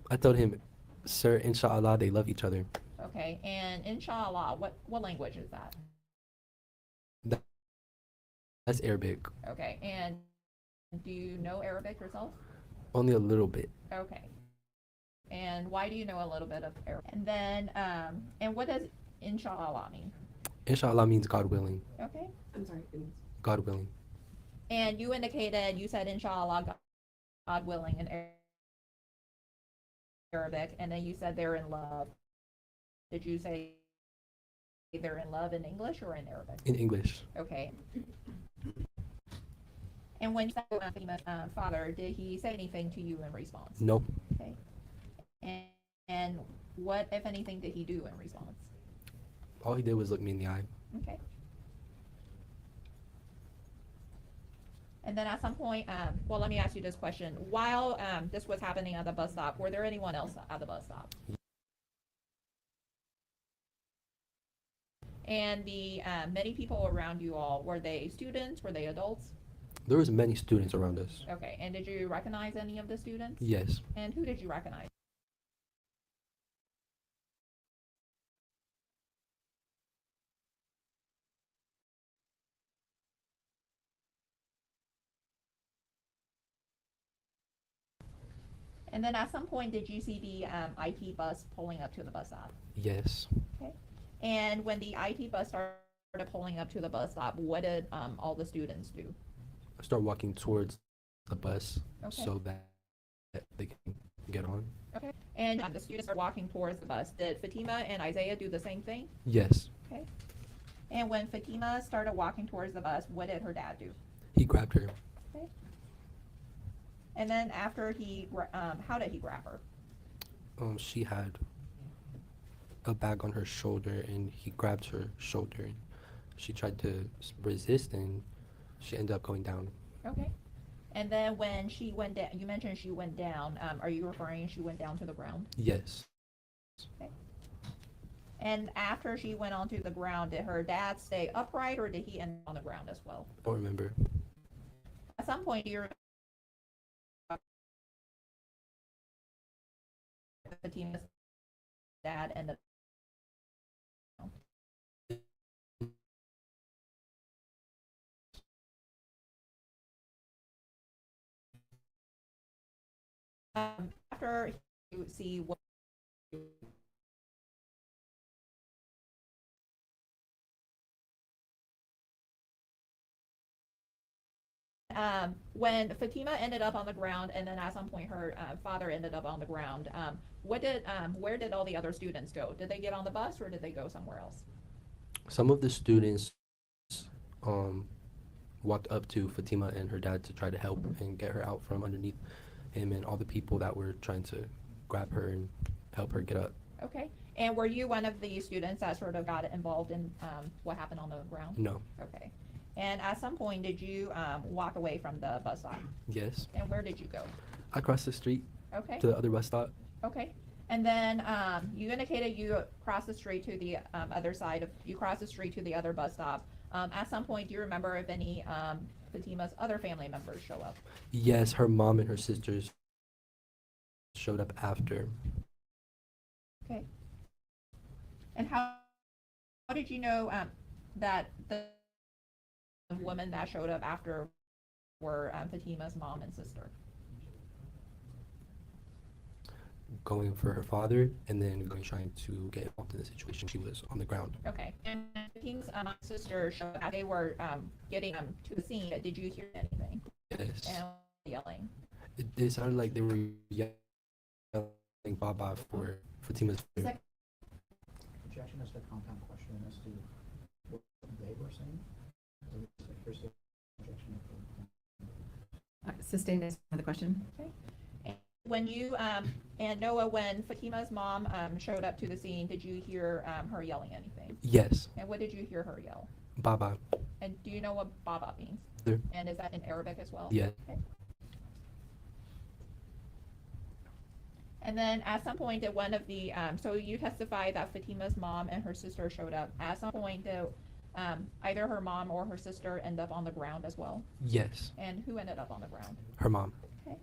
I told him, sir, inshallah, they love each other. Okay, and inshallah, what language is that? That's Arabic. Okay, and do you know Arabic yourself? Only a little bit. Okay. And why do you know a little bit of Arabic? And then, and what does inshallah mean? Inshallah means God willing. Okay. I'm sorry. God willing. And you said inshallah, God willing in Arabic, and then you said they're in love. Did you say they're in love in English or in Arabic? In English. Okay. And when you said Fatima's father, did he say anything to you in response? No. Okay. And what, if anything, did he do in response? All he did was look me in the eye. Okay. And then at some point, well, let me ask you this question. While this was happening at the bus stop, were there anyone else at the bus stop? And the many people around you all, were they students? Were they adults? There was many students around us. Okay, and did you recognize any of the students? Yes. And who did you recognize? And then at some point, did you see the IT bus pulling up to the bus stop? Yes. Okay. And when the IT bus started pulling up to the bus stop, what did all the students do? I start walking towards the bus Okay. so that they can get on. Okay. And the students are walking towards the bus. Did Fatima and Isaiah do the same thing? Yes. Okay. And when Fatima started walking towards the bus, what did her dad do? He grabbed her. Okay. And then after how did he grab her? She had a bag on her shoulder, and he grabbed her shoulder. She tried to resist, and she ended up going down. Okay. And then when she went down, you mentioned she went down. Are you referring she went down to the ground? Yes. Okay. And after she went onto the ground, did her dad stay upright or did he end on the ground as well? I don't remember. At some point, do you remember Fatima's dad ended after you see what when Fatima ended up on the ground, and then at some point her father ended up on the ground, where did all the other students go? Did they get on the bus or did they go somewhere else? Some of the students walked up to Fatima and her dad to try to help and get her out from underneath him and all the people that were trying to grab her and help her get up. Okay. And were you one of the students that sort of got involved in what happened on the ground? No. Okay. And at some point, did you walk away from the bus stop? Yes. And where did you go? I crossed the street Okay. to the other bus stop. Okay. And then you indicated you crossed the street to the other side of, you crossed the street to the other bus stop. At some point, do you remember if any Fatima's other family members show up? Yes, her mom and her sisters showed up after. Okay. And how did you know that the women that showed up after were Fatima's mom and sister? Going for her father and then going trying to get involved in the situation. She was on the ground. Okay. And Fatima's sister showed up. They were getting to the scene. Did you hear anything? Yes. And yelling. It sounded like they were yelling Baba for Fatima's father. Objection is the compound question as to what they were saying. First objection. Sustained answer for the question. Okay. And when you and Noah, when Fatima's mom showed up to the scene, did you hear her yelling anything? Yes. And what did you hear her yell? Baba. And do you know what Baba means? There. And is that in Arabic as well? Yeah. Okay. And then at some point did one of the, so you testified that Fatima's mom and her sister showed up. At some point did either her mom or her sister end up on the ground as well? Yes. And who ended up on the ground? Her mom. Okay.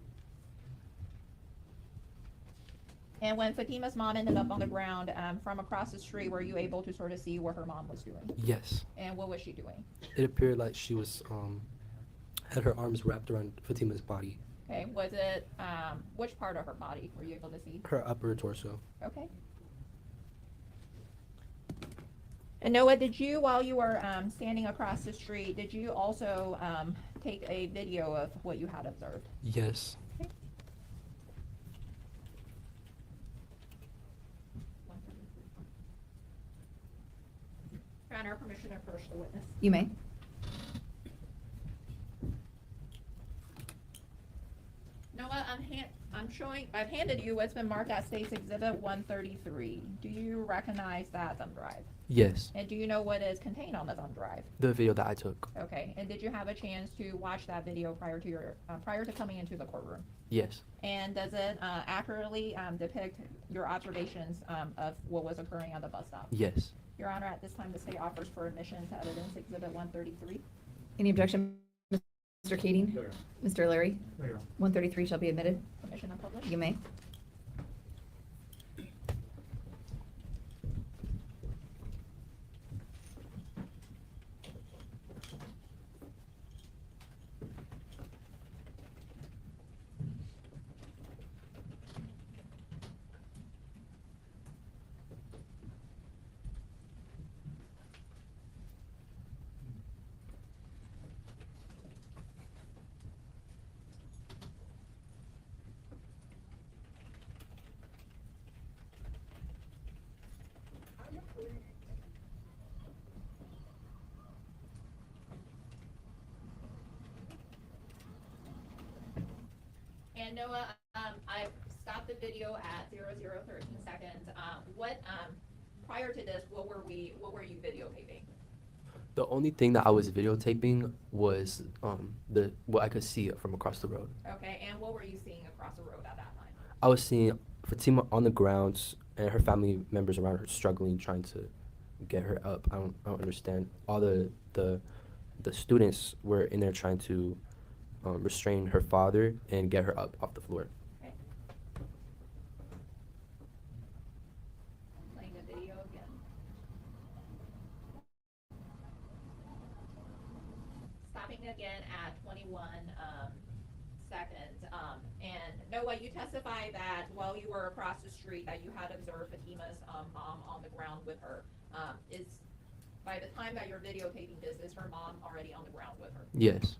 And when Fatima's mom ended up on the ground from across the street, were you able to sort of see what her mom was doing? Yes. And what was she doing? It appeared like she was had her arms wrapped around Fatima's body. Okay, was it, which part of her body were you able to see? Her upper torso. Okay. And Noah, did you, while you were standing across the street, did you also take a video of what you had observed? Yes. Okay. Your Honor, permission to approach the witness. You may. Noah, I've handed you what's been marked as State's Exhibit 133. Do you recognize that thumb drive? Yes. And do you know what is contained on the thumb drive? The video that I took. Okay, and did you have a chance to watch that video prior to coming into the courtroom? Yes. And does it accurately depict your observations of what was occurring at the bus stop? Yes. Your Honor, at this time, the state offers for admission to evidence Exhibit 133. Any objection, Mr. Keating? Mr. Larry? No, Your Honor. 133 shall be admitted. Permission to publish. You may. And Noah, I've stopped the video at 0013 seconds. Prior to this, what were you videotaping? The only thing that I was videotaping was what I could see from across the road. Okay, and what were you seeing across the road at that time? I was seeing Fatima on the ground and her family members around her struggling, trying to get her up. I don't understand. All the students were in there trying to restrain her father and get her up off the floor. Okay. Playing the video again. Stopping again at 21 seconds. And Noah, you testify that while you were across the street that you had observed Fatima's mom on the ground with her. By the time that you're videotaping this, is her mom already on the ground with her? Yes.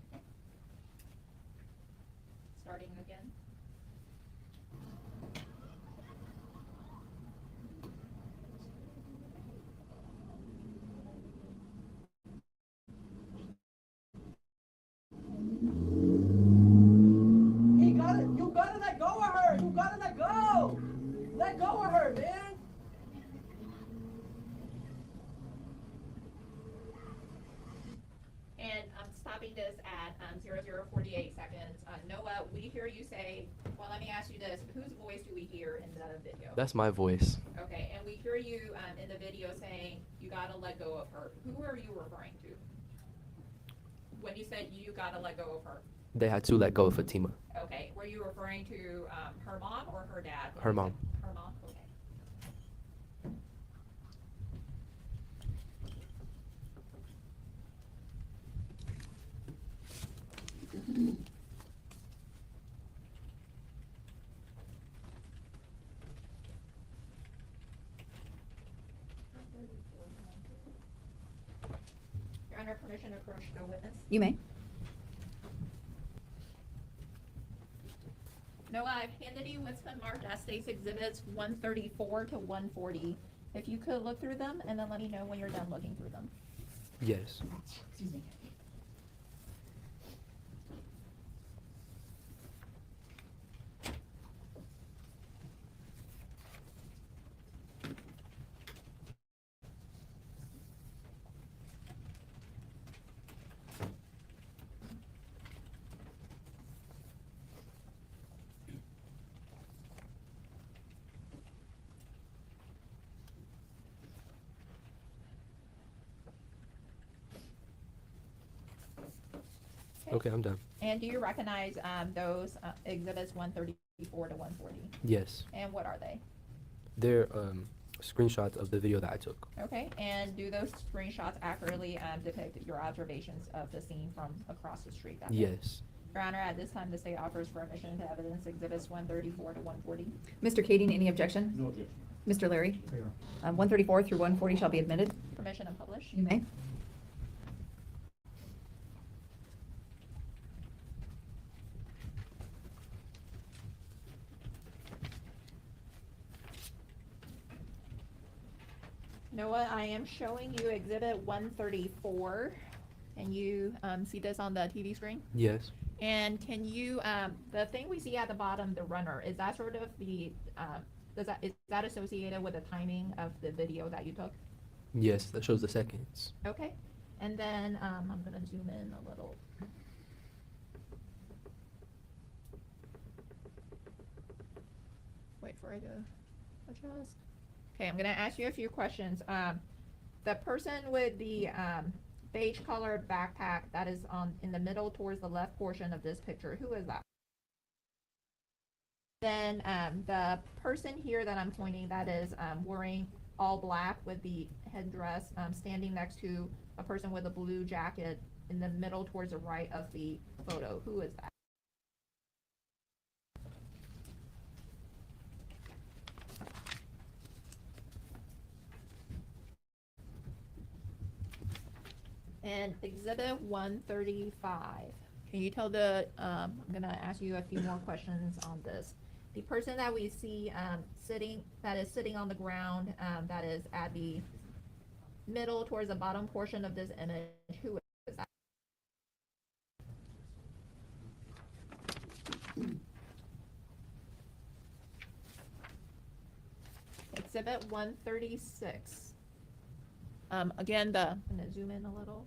Starting again. You gotta let go of her. You gotta let go. Let go of her, man. And I'm stopping this at 0048 seconds. Noah, we hear you say, well, let me ask you this, whose voice do we hear in the video? That's my voice. Okay, and we hear you in the video saying, you gotta let go of her. Who are you referring to? When you said you gotta let go of her? They had to let go of Fatima. Okay, were you referring to her mom or her dad? Her mom. Her mom, okay. You're under permission to approach the witness. You may. Noah, I've handed you what's been marked as State's Exhibits 134 to 140. If you could look through them and then let me know when you're done looking through them. Yes. Excuse me. Okay, I'm done. And do you recognize those exhibits 134 to 140? Yes. And what are they? They're screenshots of the video that I took. Okay, and do those screenshots accurately depict your observations of the scene from across the street? that day? Yes. Your Honor, at this time, the state offers for admission to evidence exhibits 134 to 140. Mr. Keating, any objection? No objection. Mr. Larry? No, Your Honor. 134 through 140 shall be admitted. Permission to publish? You may. Noah, I am showing you exhibit 134, and you see this on the TV screen? Yes. And can you, the thing we see at the bottom, the runner, is that sort of the, is that associated with the timing of the video that you took? Yes, that shows the seconds. Okay, and then I'm gonna zoom in a little. Wait for it to adjust. Okay, I'm gonna ask you a few questions. the person with the beige colored backpack that is in the middle towards the left portion of this picture, who is that? Then the person here that I'm pointing that is wearing all black with the headdress, standing next to a person with a blue jacket in the middle towards the right of the photo, who is that? And exhibit 135. Can you tell I'm gonna ask you a few more questions on this. The person that we see sitting on the ground, that is at the middle towards the bottom portion of this image, who is that? Exhibit 136. Again, I'm gonna zoom in a little.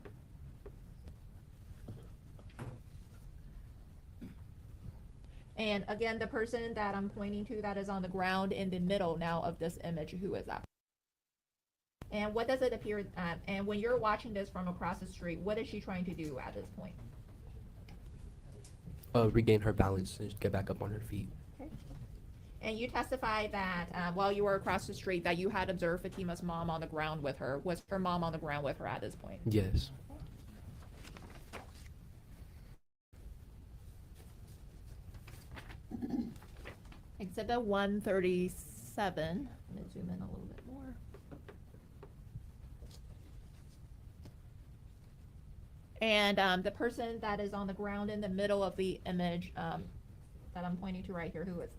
And again, the person that I'm pointing to that is on the ground in the middle now of this image, who is that? And what does it appear, and when you're watching this from across the street, what is she trying to do at this point? Regain her balance and get back up on her feet. Okay. And you testified that while you were across the street that you had observed Fatima's mom on the ground with her. Was her mom on the ground with her at this point? Yes. Exhibit 137. I'm gonna zoom in a little bit more. And the person that is on the ground in the middle of the image that I'm pointing to right here, who is?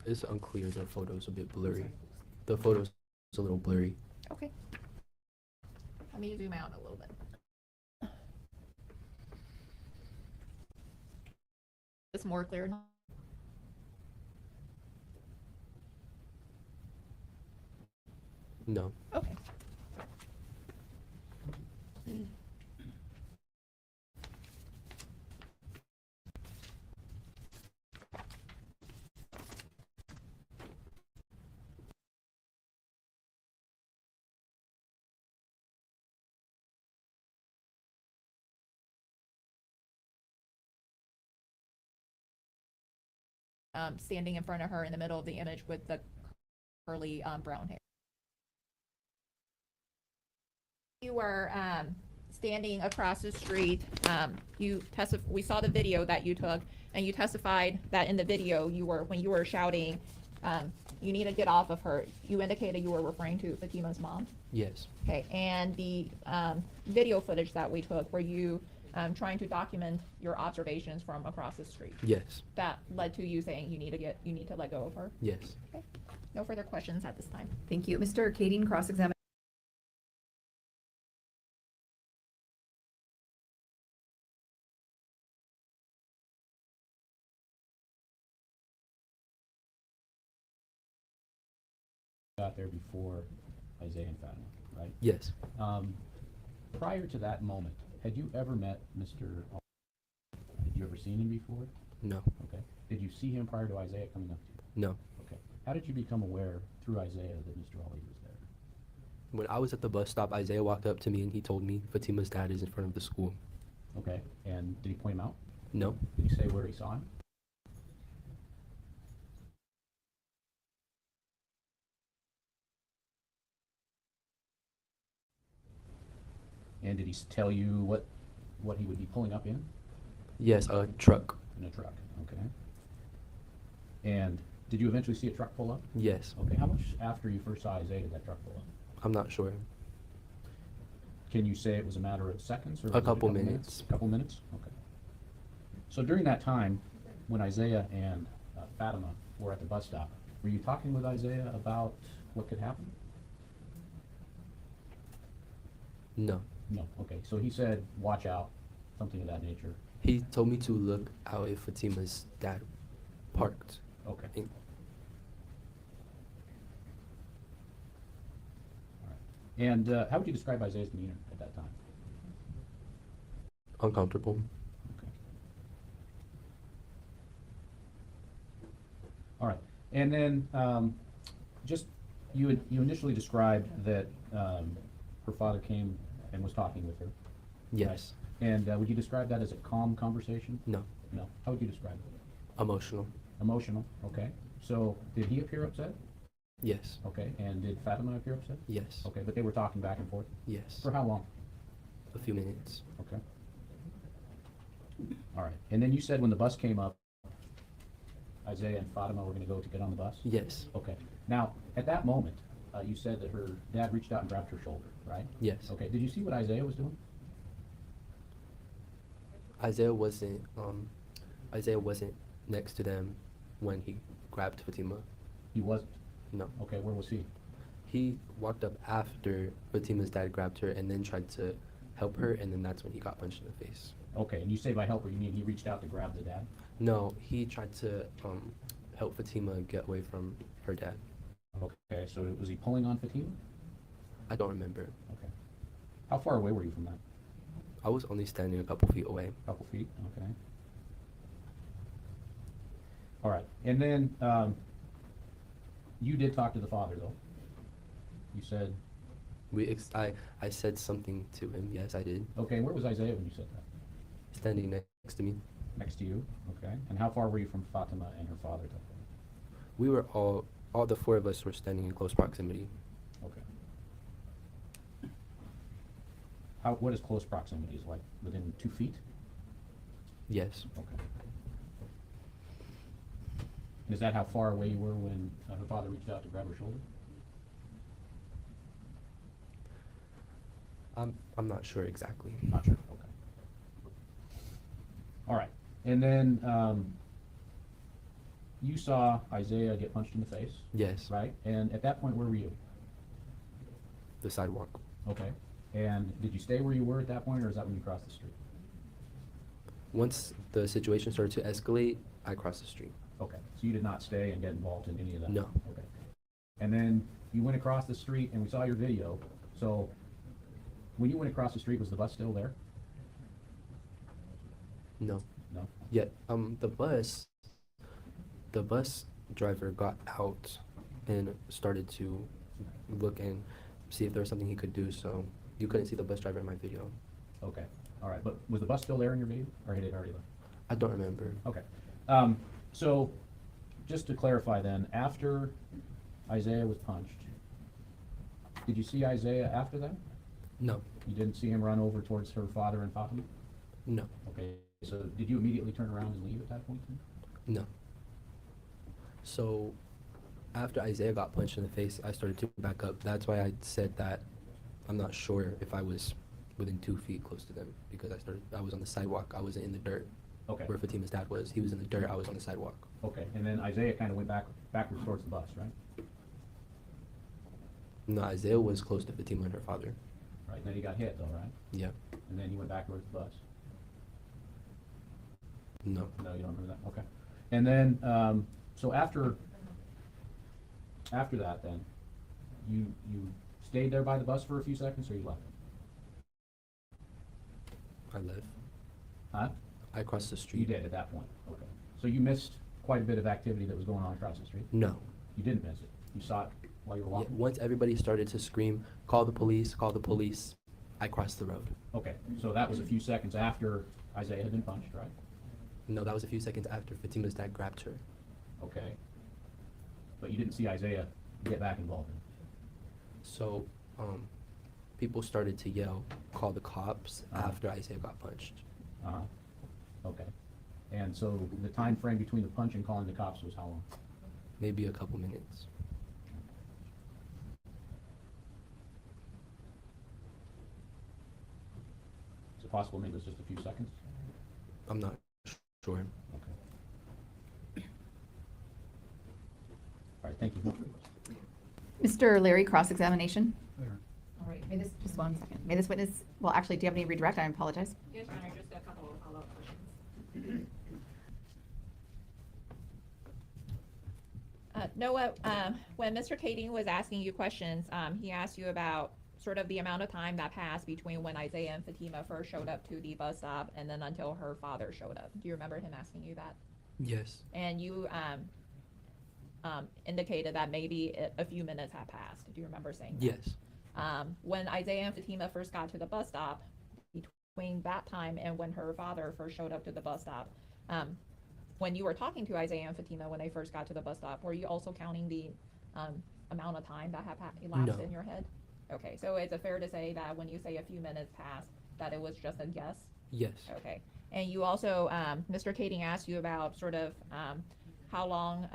It's unclear. The photo's a bit blurry. The photo's a little blurry. Okay. Let me zoom out a little bit. It's more clear now. No. Okay. Standing in front of her in the middle of the image with the curly brown hair. You were standing across the street. We saw the video that you took, and you testified that in the video when you were shouting, you need to get off of her. You indicated you were referring to Fatima's mom. Yes. Okay, and the video footage that we took, were you trying to document your observations from across the street? Yes. That led to you saying you need to let go of her? Yes. Okay. No further questions at this time. Thank you. Mr. Kading, cross-examine. Got there before Isaiah and Fatima, right? Yes. Prior to that moment, had you ever met Mr. Ali? Had you ever seen him before? No. Okay. Did you see him prior to Isaiah coming up to you? No. Okay. How did you become aware through Isaiah that Mr. Ali was there? When I was at the bus stop, Isaiah walked up to me and he told me Fatima's dad is in front of the school. Okay. And did he point him out? No. Did he say where he saw him? And did he tell you what he would be pulling up in? Yes, a truck. In a truck, okay. And did you eventually see a truck pull up? Yes. Okay, how much after you first saw Isaiah did that truck pull up? I'm not sure. Can you say it was a matter of seconds or was A it couple minutes. A couple minutes? Okay. So during that time, when Isaiah and Fatima were at the bus stop, were you talking with Isaiah about what could happen? No. No, okay. So he said, watch out, something of that nature. He told me to look out if Fatima's dad parked. Okay. And how would you describe Isaiah's demeanor at that time? Uncomfortable. Okay. All right. And then just you initially described that her father came and was talking with her. Yes. Right? And would you describe that as a calm conversation? No. No. How would you describe it? Emotional. Emotional. Okay. So did he appear upset? Yes. Okay. And did Fatima appear upset? Yes. Okay. But they were talking back and forth? Yes. For how long? A few minutes. Okay. All right. And then you said when the bus came up, Isaiah and Fatima were going to go to get on the bus? Yes. Okay. Now, at that moment, you said that her dad reached out and grabbed her shoulder, right? Yes. Okay. Did you see what Isaiah was doing? Isaiah wasn't next to them when he grabbed Fatima. He wasn't. No. Okay. Where was he? He walked up after Fatima's dad grabbed her and then tried to help her, and then that's when he got punched in the face. Okay. And you say by help her, you mean he reached out to grab the dad? No, he tried to help Fatima get away from her dad. Okay. So was he pulling on Fatima? I don't remember. Okay. How far away were you from that? I was only standing a couple feet away. A couple feet. Okay. All right. And then you did talk to the father, though. You said, I said something to him. Yes, I did. okay, where was Isaiah when you said that? Standing next to me. Next to you, okay. And how far were you from Fatima and her father? We were all the four of us were standing in close proximity. Okay. What is close proximity? Is like within 2 feet? Yes. Okay. And is that how far away you were when her father reached out to grab her shoulder? I'm not sure exactly. Not sure, okay. All right, and then you saw Isaiah get punched in the face, Yes. right? And at that point, where were you? The sidewalk. Okay. And did you stay where you were at that point, or is that when you crossed the street? Once the situation started to escalate, I crossed the street. Okay, so you did not stay and get involved in any of that? No. Okay. And then you went across the street, and we saw your video. So when you went across the street, was the bus still there? No. No? Yeah. The bus driver got out and started to look and see if there was something he could do. So you couldn't see the bus driver in my video. Okay, all right. But was the bus still there in your video, or had it already left? I don't remember. Okay. So just to clarify then, after Isaiah was punched, did you see Isaiah after that? No. You didn't see him run over towards her father and Fatima? No. Okay, so did you immediately turn around and leave at that point then? No. So after Isaiah got punched in the face, I started to back up. That's why I said that I'm not sure if I was within 2 feet close to them, because I was on the sidewalk. I wasn't in the dirt. Okay. Where Fatima's dad was. He was in the dirt. I was on the sidewalk. Okay, and then Isaiah kind of went backwards towards the bus, right? No, Isaiah was close to Fatima and her father. Right, then he got hit though, right? Yeah. And then he went back towards the bus. No. No, you don't remember that? Okay. And then, so after that then, you stayed there by the bus for a few seconds, or you left? I left. Huh? I crossed the street. You did at that point, okay. So you missed quite a bit of activity that was going on across the street? No. You didn't miss it? You saw it while you were Yeah, walking? once everybody started to scream, call the police, I crossed the road. Okay, so that was a few seconds after Isaiah had been punched, right? No, that was a few seconds after Fatima's dad grabbed her. Okay. But you didn't see Isaiah get back involved in it? So, people started to yell, call the cops Uh-huh. after Isaiah got punched. Uh-huh. Okay. And so the time frame between the punch and calling the cops was how long? Maybe a couple minutes. Is it possible maybe it was just a few seconds? I'm not sure. Okay. All right, thank you. Mr. Leary, cross-examination. There. All right, may this, just 1 second. May this witness, well, actually, do you have any redirect? I apologize. Yes, Your Honor, just a couple of follow-up questions. Noah, when Mr. Kading was asking you questions, he asked you about sort of the amount of time that passed between when Isaiah and Fatima first showed up to the bus stop and then until her father showed up. Do you remember him asking you that? Yes. And you indicated that maybe a few minutes had passed. Do you remember saying that? Yes. When Isaiah and Fatima first got to the bus stop, between that time and when her father first showed up to the bus stop, when you were talking to Isaiah and Fatima when they first got to the bus stop, were you also counting the amount of time that had elapsed No. in your head? Okay, so is it fair to say that when you say a few minutes passed, that it was just a guess? Yes. Okay, and you also, Mr. Kading asked you about sort of how long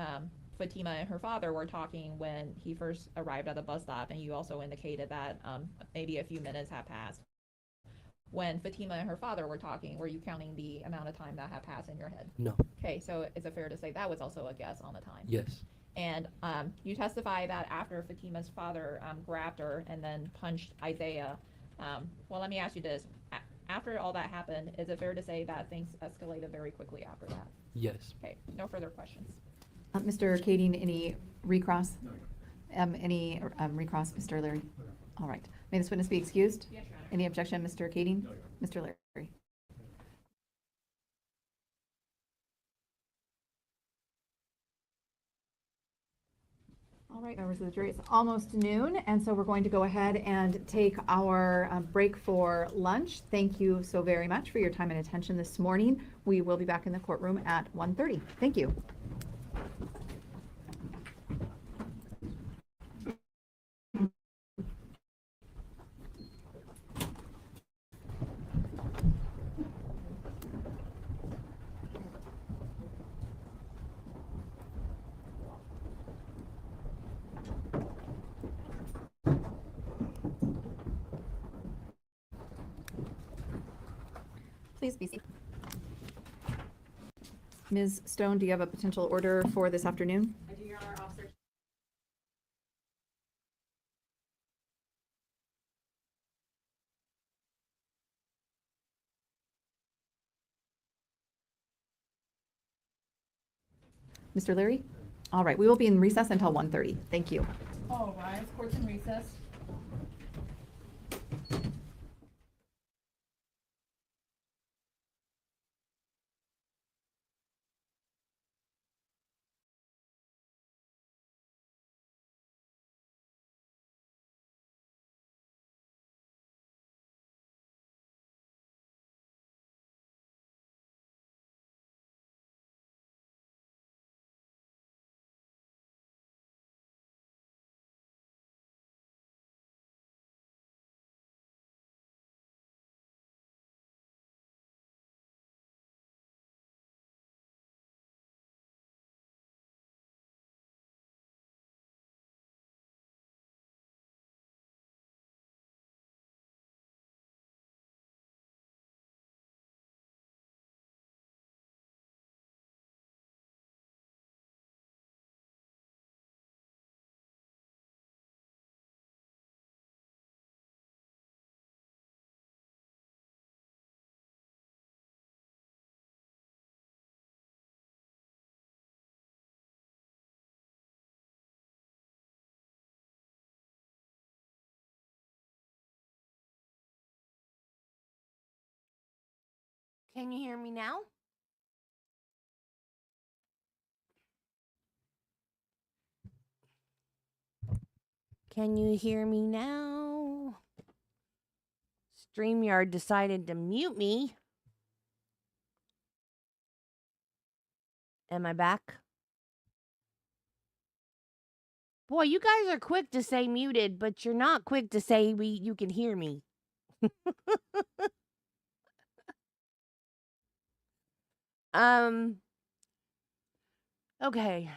Fatima and her father were talking when he first arrived at the bus stop, and you also indicated that maybe a few minutes had passed. When Fatima and her father were talking, were you counting the amount of time that had passed in your head? No. Okay, so is it fair to say that was also a guess on the time? Yes. And you testify that after Fatima's father grabbed her and then punched Isaiah, well, let me ask you this. After all that happened, is it fair to say that things escalated very quickly after that? Yes. Okay, no further questions. Mr. Kading, any recross? Any recross, Mr. Leary? All right. May this witness be excused? Yes, Your Honor. Any objection, Mr. Kading? Mr. Leary? All right, members of the jury, it's almost noon, and so we're going to go ahead and take our break for lunch. Thank you so very much for your time and attention this morning. We will be back in the courtroom at 1:30. Thank you. Please be seated. Ms. Stone, do you have a potential order for this afternoon? I do, Your Honor. Officer. Mr. Leary? All right, we will be in recess until 1:30. Thank you. All rise. Court's in recess. Can you hear me now? Can you hear me now? StreamYard decided to mute me. Am I back? Boy, you guys are quick to say muted, but you're not quick to say you can hear me. Okay.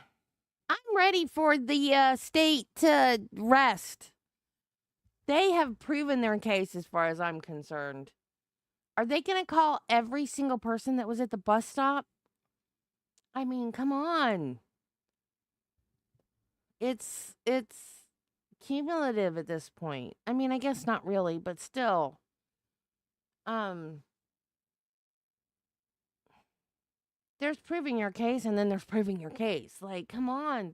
I'm ready for the state to rest. They have proven their case as far as I'm concerned. Are they going to call every single person that was at the bus stop? I mean, come on. It's cumulative at this point. I mean, I guess not really, but still. There's proving your case and then there's proving your case. Like, come on.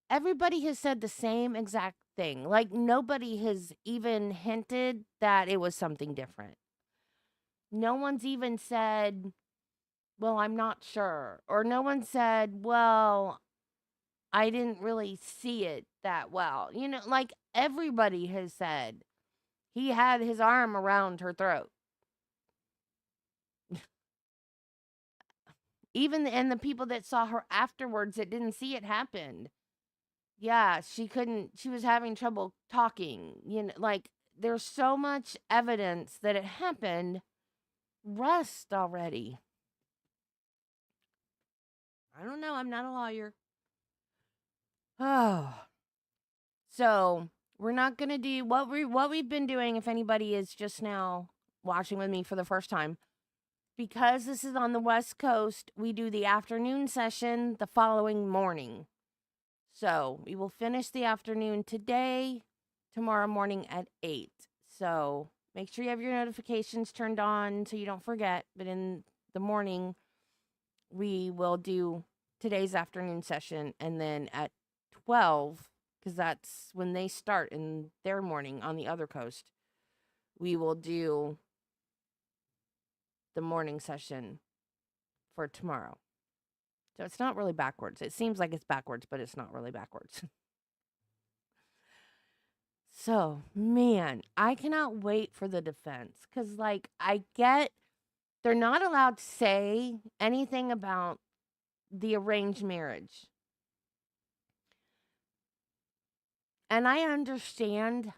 Everybody has said the same exact thing. Like, nobody has even hinted that it was something different. No one's even said, well, I'm not sure. Or no one said, well, I didn't really see it that well. You know, like everybody has said he had his arm around her throat. Even and the people that saw her afterwards that didn't see it happen. Yeah, she was having trouble talking. You know, like there's so much evidence that it happened. Rest already. I don't know. I'm not a lawyer. Oh. So we're not gonna do what we've been doing. If anybody is just now watching with me for the first time, because this is on the West Coast, we do the afternoon session the following morning. So we will finish the afternoon today, tomorrow morning at 8. So make sure you have your notifications turned on so you don't forget. But in the morning, we will do today's afternoon session, and then at 12, because that's when they start in their morning on the other coast, we will do the morning session for tomorrow. So it's not really backwards. It seems like it's backwards, but it's not really backwards. So, man, I cannot wait for the defense because, like, I get they're not allowed to say anything about the arranged marriage. And I understand,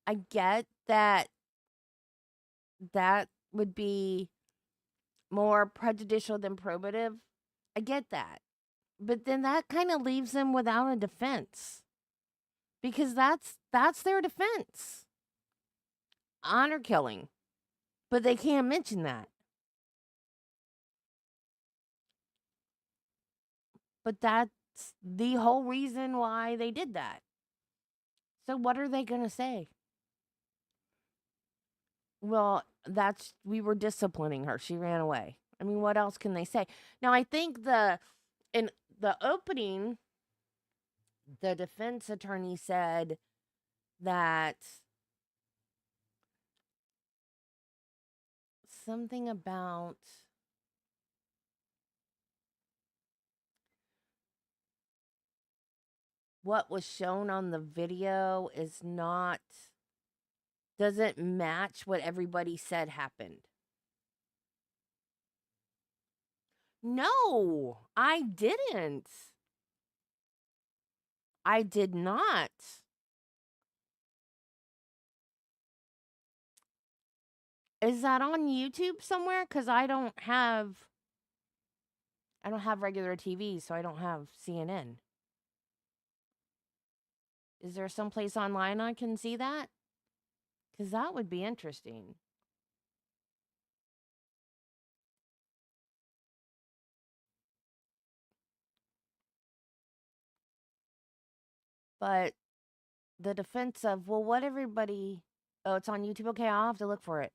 I get that that would be more prejudicial than probative. I get that. But then that kind of leaves them without a defense. Because that's their defense. Honor killing. But they can't mention that. But that's the whole reason why they did that. So what are they going to say? Well, we were disciplining her. She ran away. I mean, what else can they say? Now, I think in the opening, the defense attorney said that something about what was shown on the video doesn't match what everybody said happened. No, I didn't. I did not. Is that on YouTube somewhere? Because I don't have regular TV, so I don't have CNN. Is there someplace online I can see that? Because that would be interesting. But the defense of, well, what everybody... Oh, it's on YouTube? Okay, I'll have to look for it.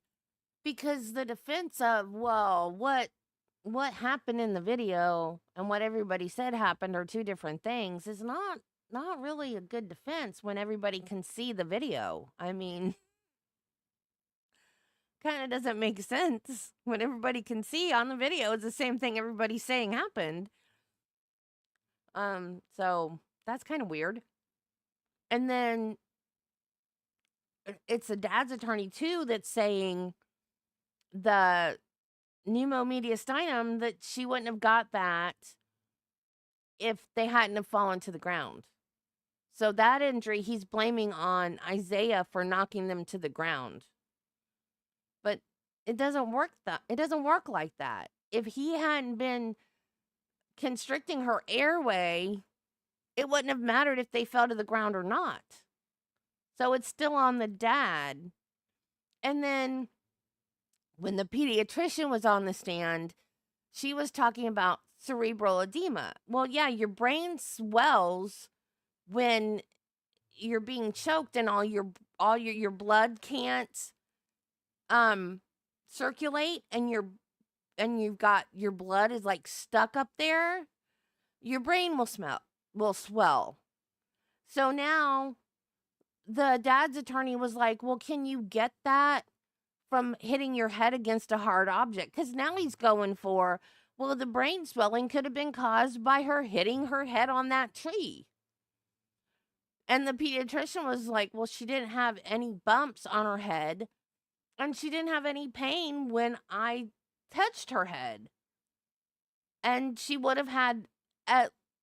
Because the defense of, well, what happened in the video and what everybody said happened are two different things is not really a good defense when everybody can see the video. I mean, kind of doesn't make sense when everybody can see on the video it's the same thing everybody's saying happened. So that's kind of weird. And then it's the dad's attorney too that's saying the pneumo mediastinum that she wouldn't have got that if they hadn't have fallen to the ground. So that injury he's blaming on Isaiah for knocking them to the ground. But it doesn't work like that. If he hadn't been constricting her airway, it wouldn't have mattered if they fell to the ground or not. So it's still on the dad. And then when the pediatrician was on the stand, she was talking about cerebral edema. Well, yeah, your brain swells when you're being choked and all your blood can't circulate and you've got your blood is like stuck up there. Your brain will swell. So now the dad's attorney was like, well, can you get that from hitting your head against a hard object? Because now he's going for, well, the brain swelling could have been caused by her hitting her head on that tree. And the pediatrician was like, well, she didn't have any bumps on her head, and she didn't have any pain when I touched her head. And she would have had,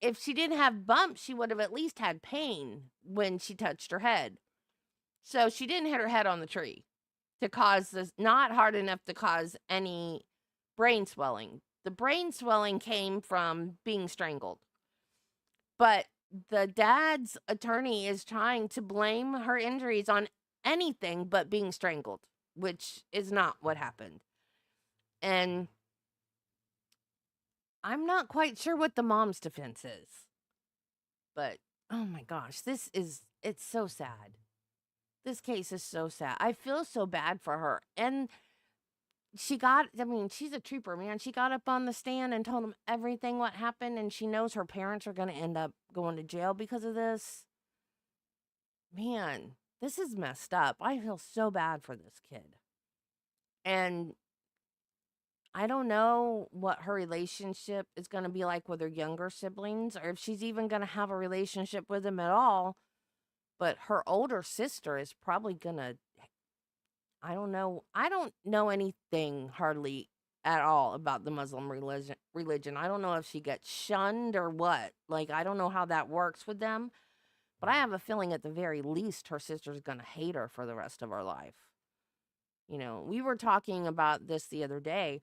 if she didn't have bumps, she would have at least had pain when she touched her head. So she didn't hit her head on the tree to cause this, not hard enough to cause any brain swelling. The brain swelling came from being strangled. But the dad's attorney is trying to blame her injuries on anything but being strangled, which is not what happened. And I'm not quite sure what the mom's defense is. But, oh my gosh, it's so sad. This case is so sad. I feel so bad for her. And she's a trooper, man. She got up on the stand and told him everything what happened, and she knows her parents are going to end up going to jail because of this. Man, this is messed up. I feel so bad for this kid. And I don't know what her relationship is going to be like with her younger siblings, or if she's even going to have a relationship with them at all. But her older sister is probably going to, I don't know. I don't know anything hardly at all about the Muslim religion. I don't know if she gets shunned or what. Like, I don't know how that works with them. But I have a feeling at the very least her sister's going to hate her for the rest of her life. You know, we were talking about this the other day.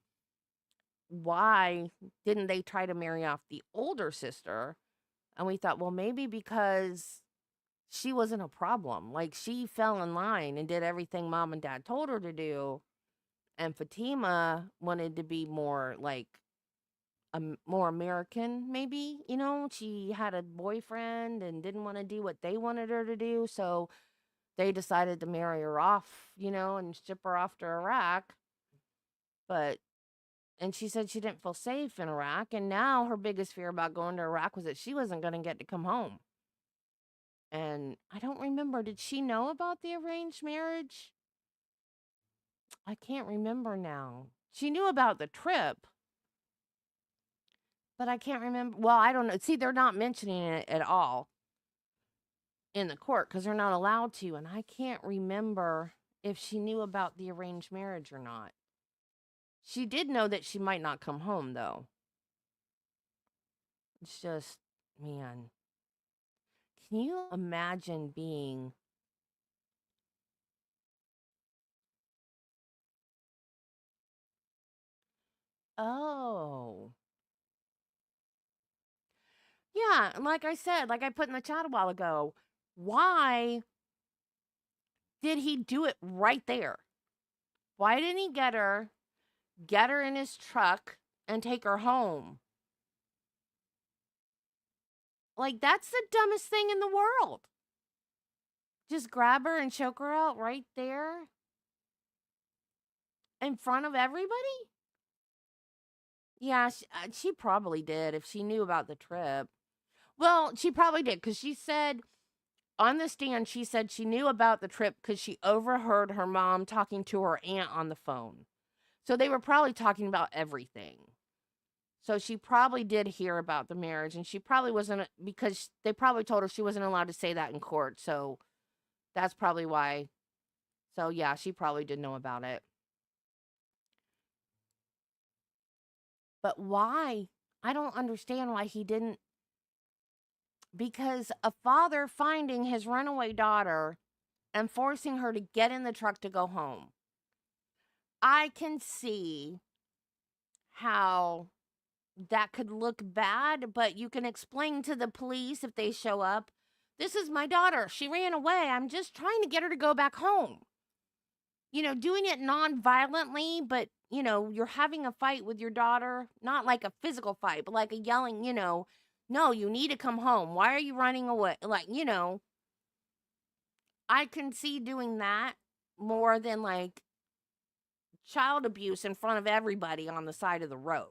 Why didn't they try to marry off the older sister? And we thought, well, maybe because she wasn't a problem. Like, she fell in line and did everything mom and dad told her to do. And Fatima wanted to be more like more American, maybe. You know, she had a boyfriend and didn't want to do what they wanted her to do. So they decided to marry her off, you know, and ship her off to Iraq. And she said she didn't feel safe in Iraq. And now her biggest fear about going to Iraq was that she wasn't going to get to come home. And I don't remember, did she know about the arranged marriage? I can't remember now. She knew about the trip, but I can't remember. Well, I don't know. See, they're not mentioning it at all in the court because they're not allowed to. And I can't remember if she knew about the arranged marriage or not. She did know that she might not come home, though. It's just, man. Can you imagine being Oh. Yeah, and like I said, like I put in the chat a while ago, why did he do it right there? Why didn't he get her in his truck, and take her home? Like, that's the dumbest thing in the world. Just grab her and choke her out right there in front of everybody? Yeah, she probably did if she knew about the trip. Well, she probably did because she said on the stand, she said she knew about the trip because she overheard her mom talking to her aunt on the phone. So they were probably talking about everything. So she probably did hear about the marriage, and she probably wasn't, because they probably told her she wasn't allowed to say that in court. So that's probably why. So yeah, she probably did know about it. But why? I don't understand why he didn't. Because a father finding his runaway daughter and forcing her to get in the truck to go home, I can see how that could look bad, but you can explain to the police if they show up, this is my daughter. She ran away. I'm just trying to get her to go back home. You know, doing it non-violently, but, you know, you're having a fight with your daughter, not like a physical fight, but like a yelling, you know, no, you need to come home. Why are you running away? Like, you know, I can see doing that more than like child abuse in front of everybody on the side of the road.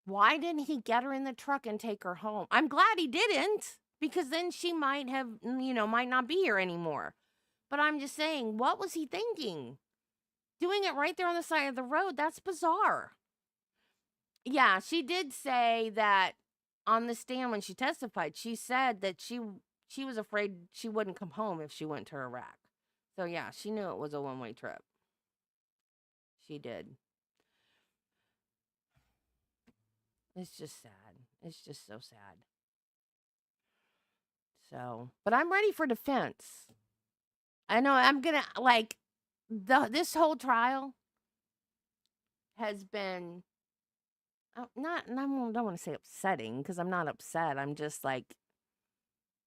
Why didn't he get her in the truck and take her home? I'm glad he didn't. because then she might have, might not be here anymore. But I'm just saying, what was he thinking? Doing it right there on the side of the road, that's bizarre. Yeah, she did say that on the stand when she testified. She said that she was afraid she wouldn't come home if she went to Iraq. So yeah, she knew it was a one-way trip. She did. It's just sad. It's just so sad. So, but I'm ready for defense. I know I'm gonna like this whole trial has been not, and I don't want to say upsetting because I'm not upset. I'm just like,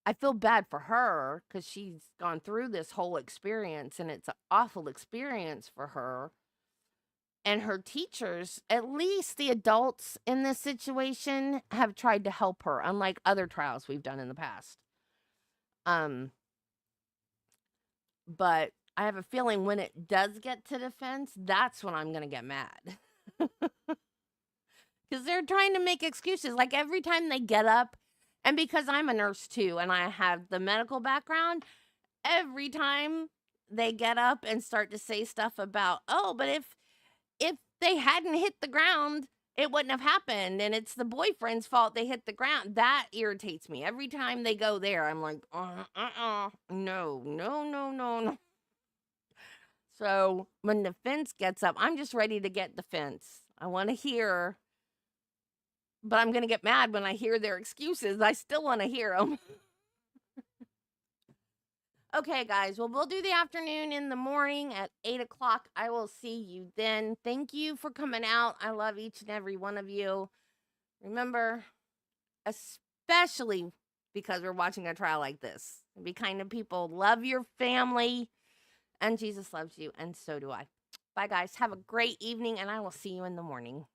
I feel bad for her because she's gone through this whole experience and it's an awful experience for her. And her teachers, at least the adults in this situation, have tried to help her, unlike other trials we've done in the past. But I have a feeling when it does get to defense, that's when I'm going to get mad. Because they're trying to make excuses. Like every time they get up, and because I'm a nurse too, and I have the medical background, every time they get up and start to say stuff about, oh, but if they hadn't hit the ground, it wouldn't have happened. And it's the boyfriend's fault they hit the ground. That irritates me. Every time they go there, I'm like, no. So when the fence gets up, I'm just ready to get the fence. I want to hear, but I'm going to get mad when I hear their excuses. I still want to hear them. Okay, guys. Well, we'll do the afternoon in the morning at 8 o'clock. I will see you then. Thank you for coming out. I love each and every one of you. Remember, especially because we're watching a trial like this, be kind to people. Love your family. And Jesus loves you, and so do I. Bye, guys. Have a great evening, and I will see you in the morning.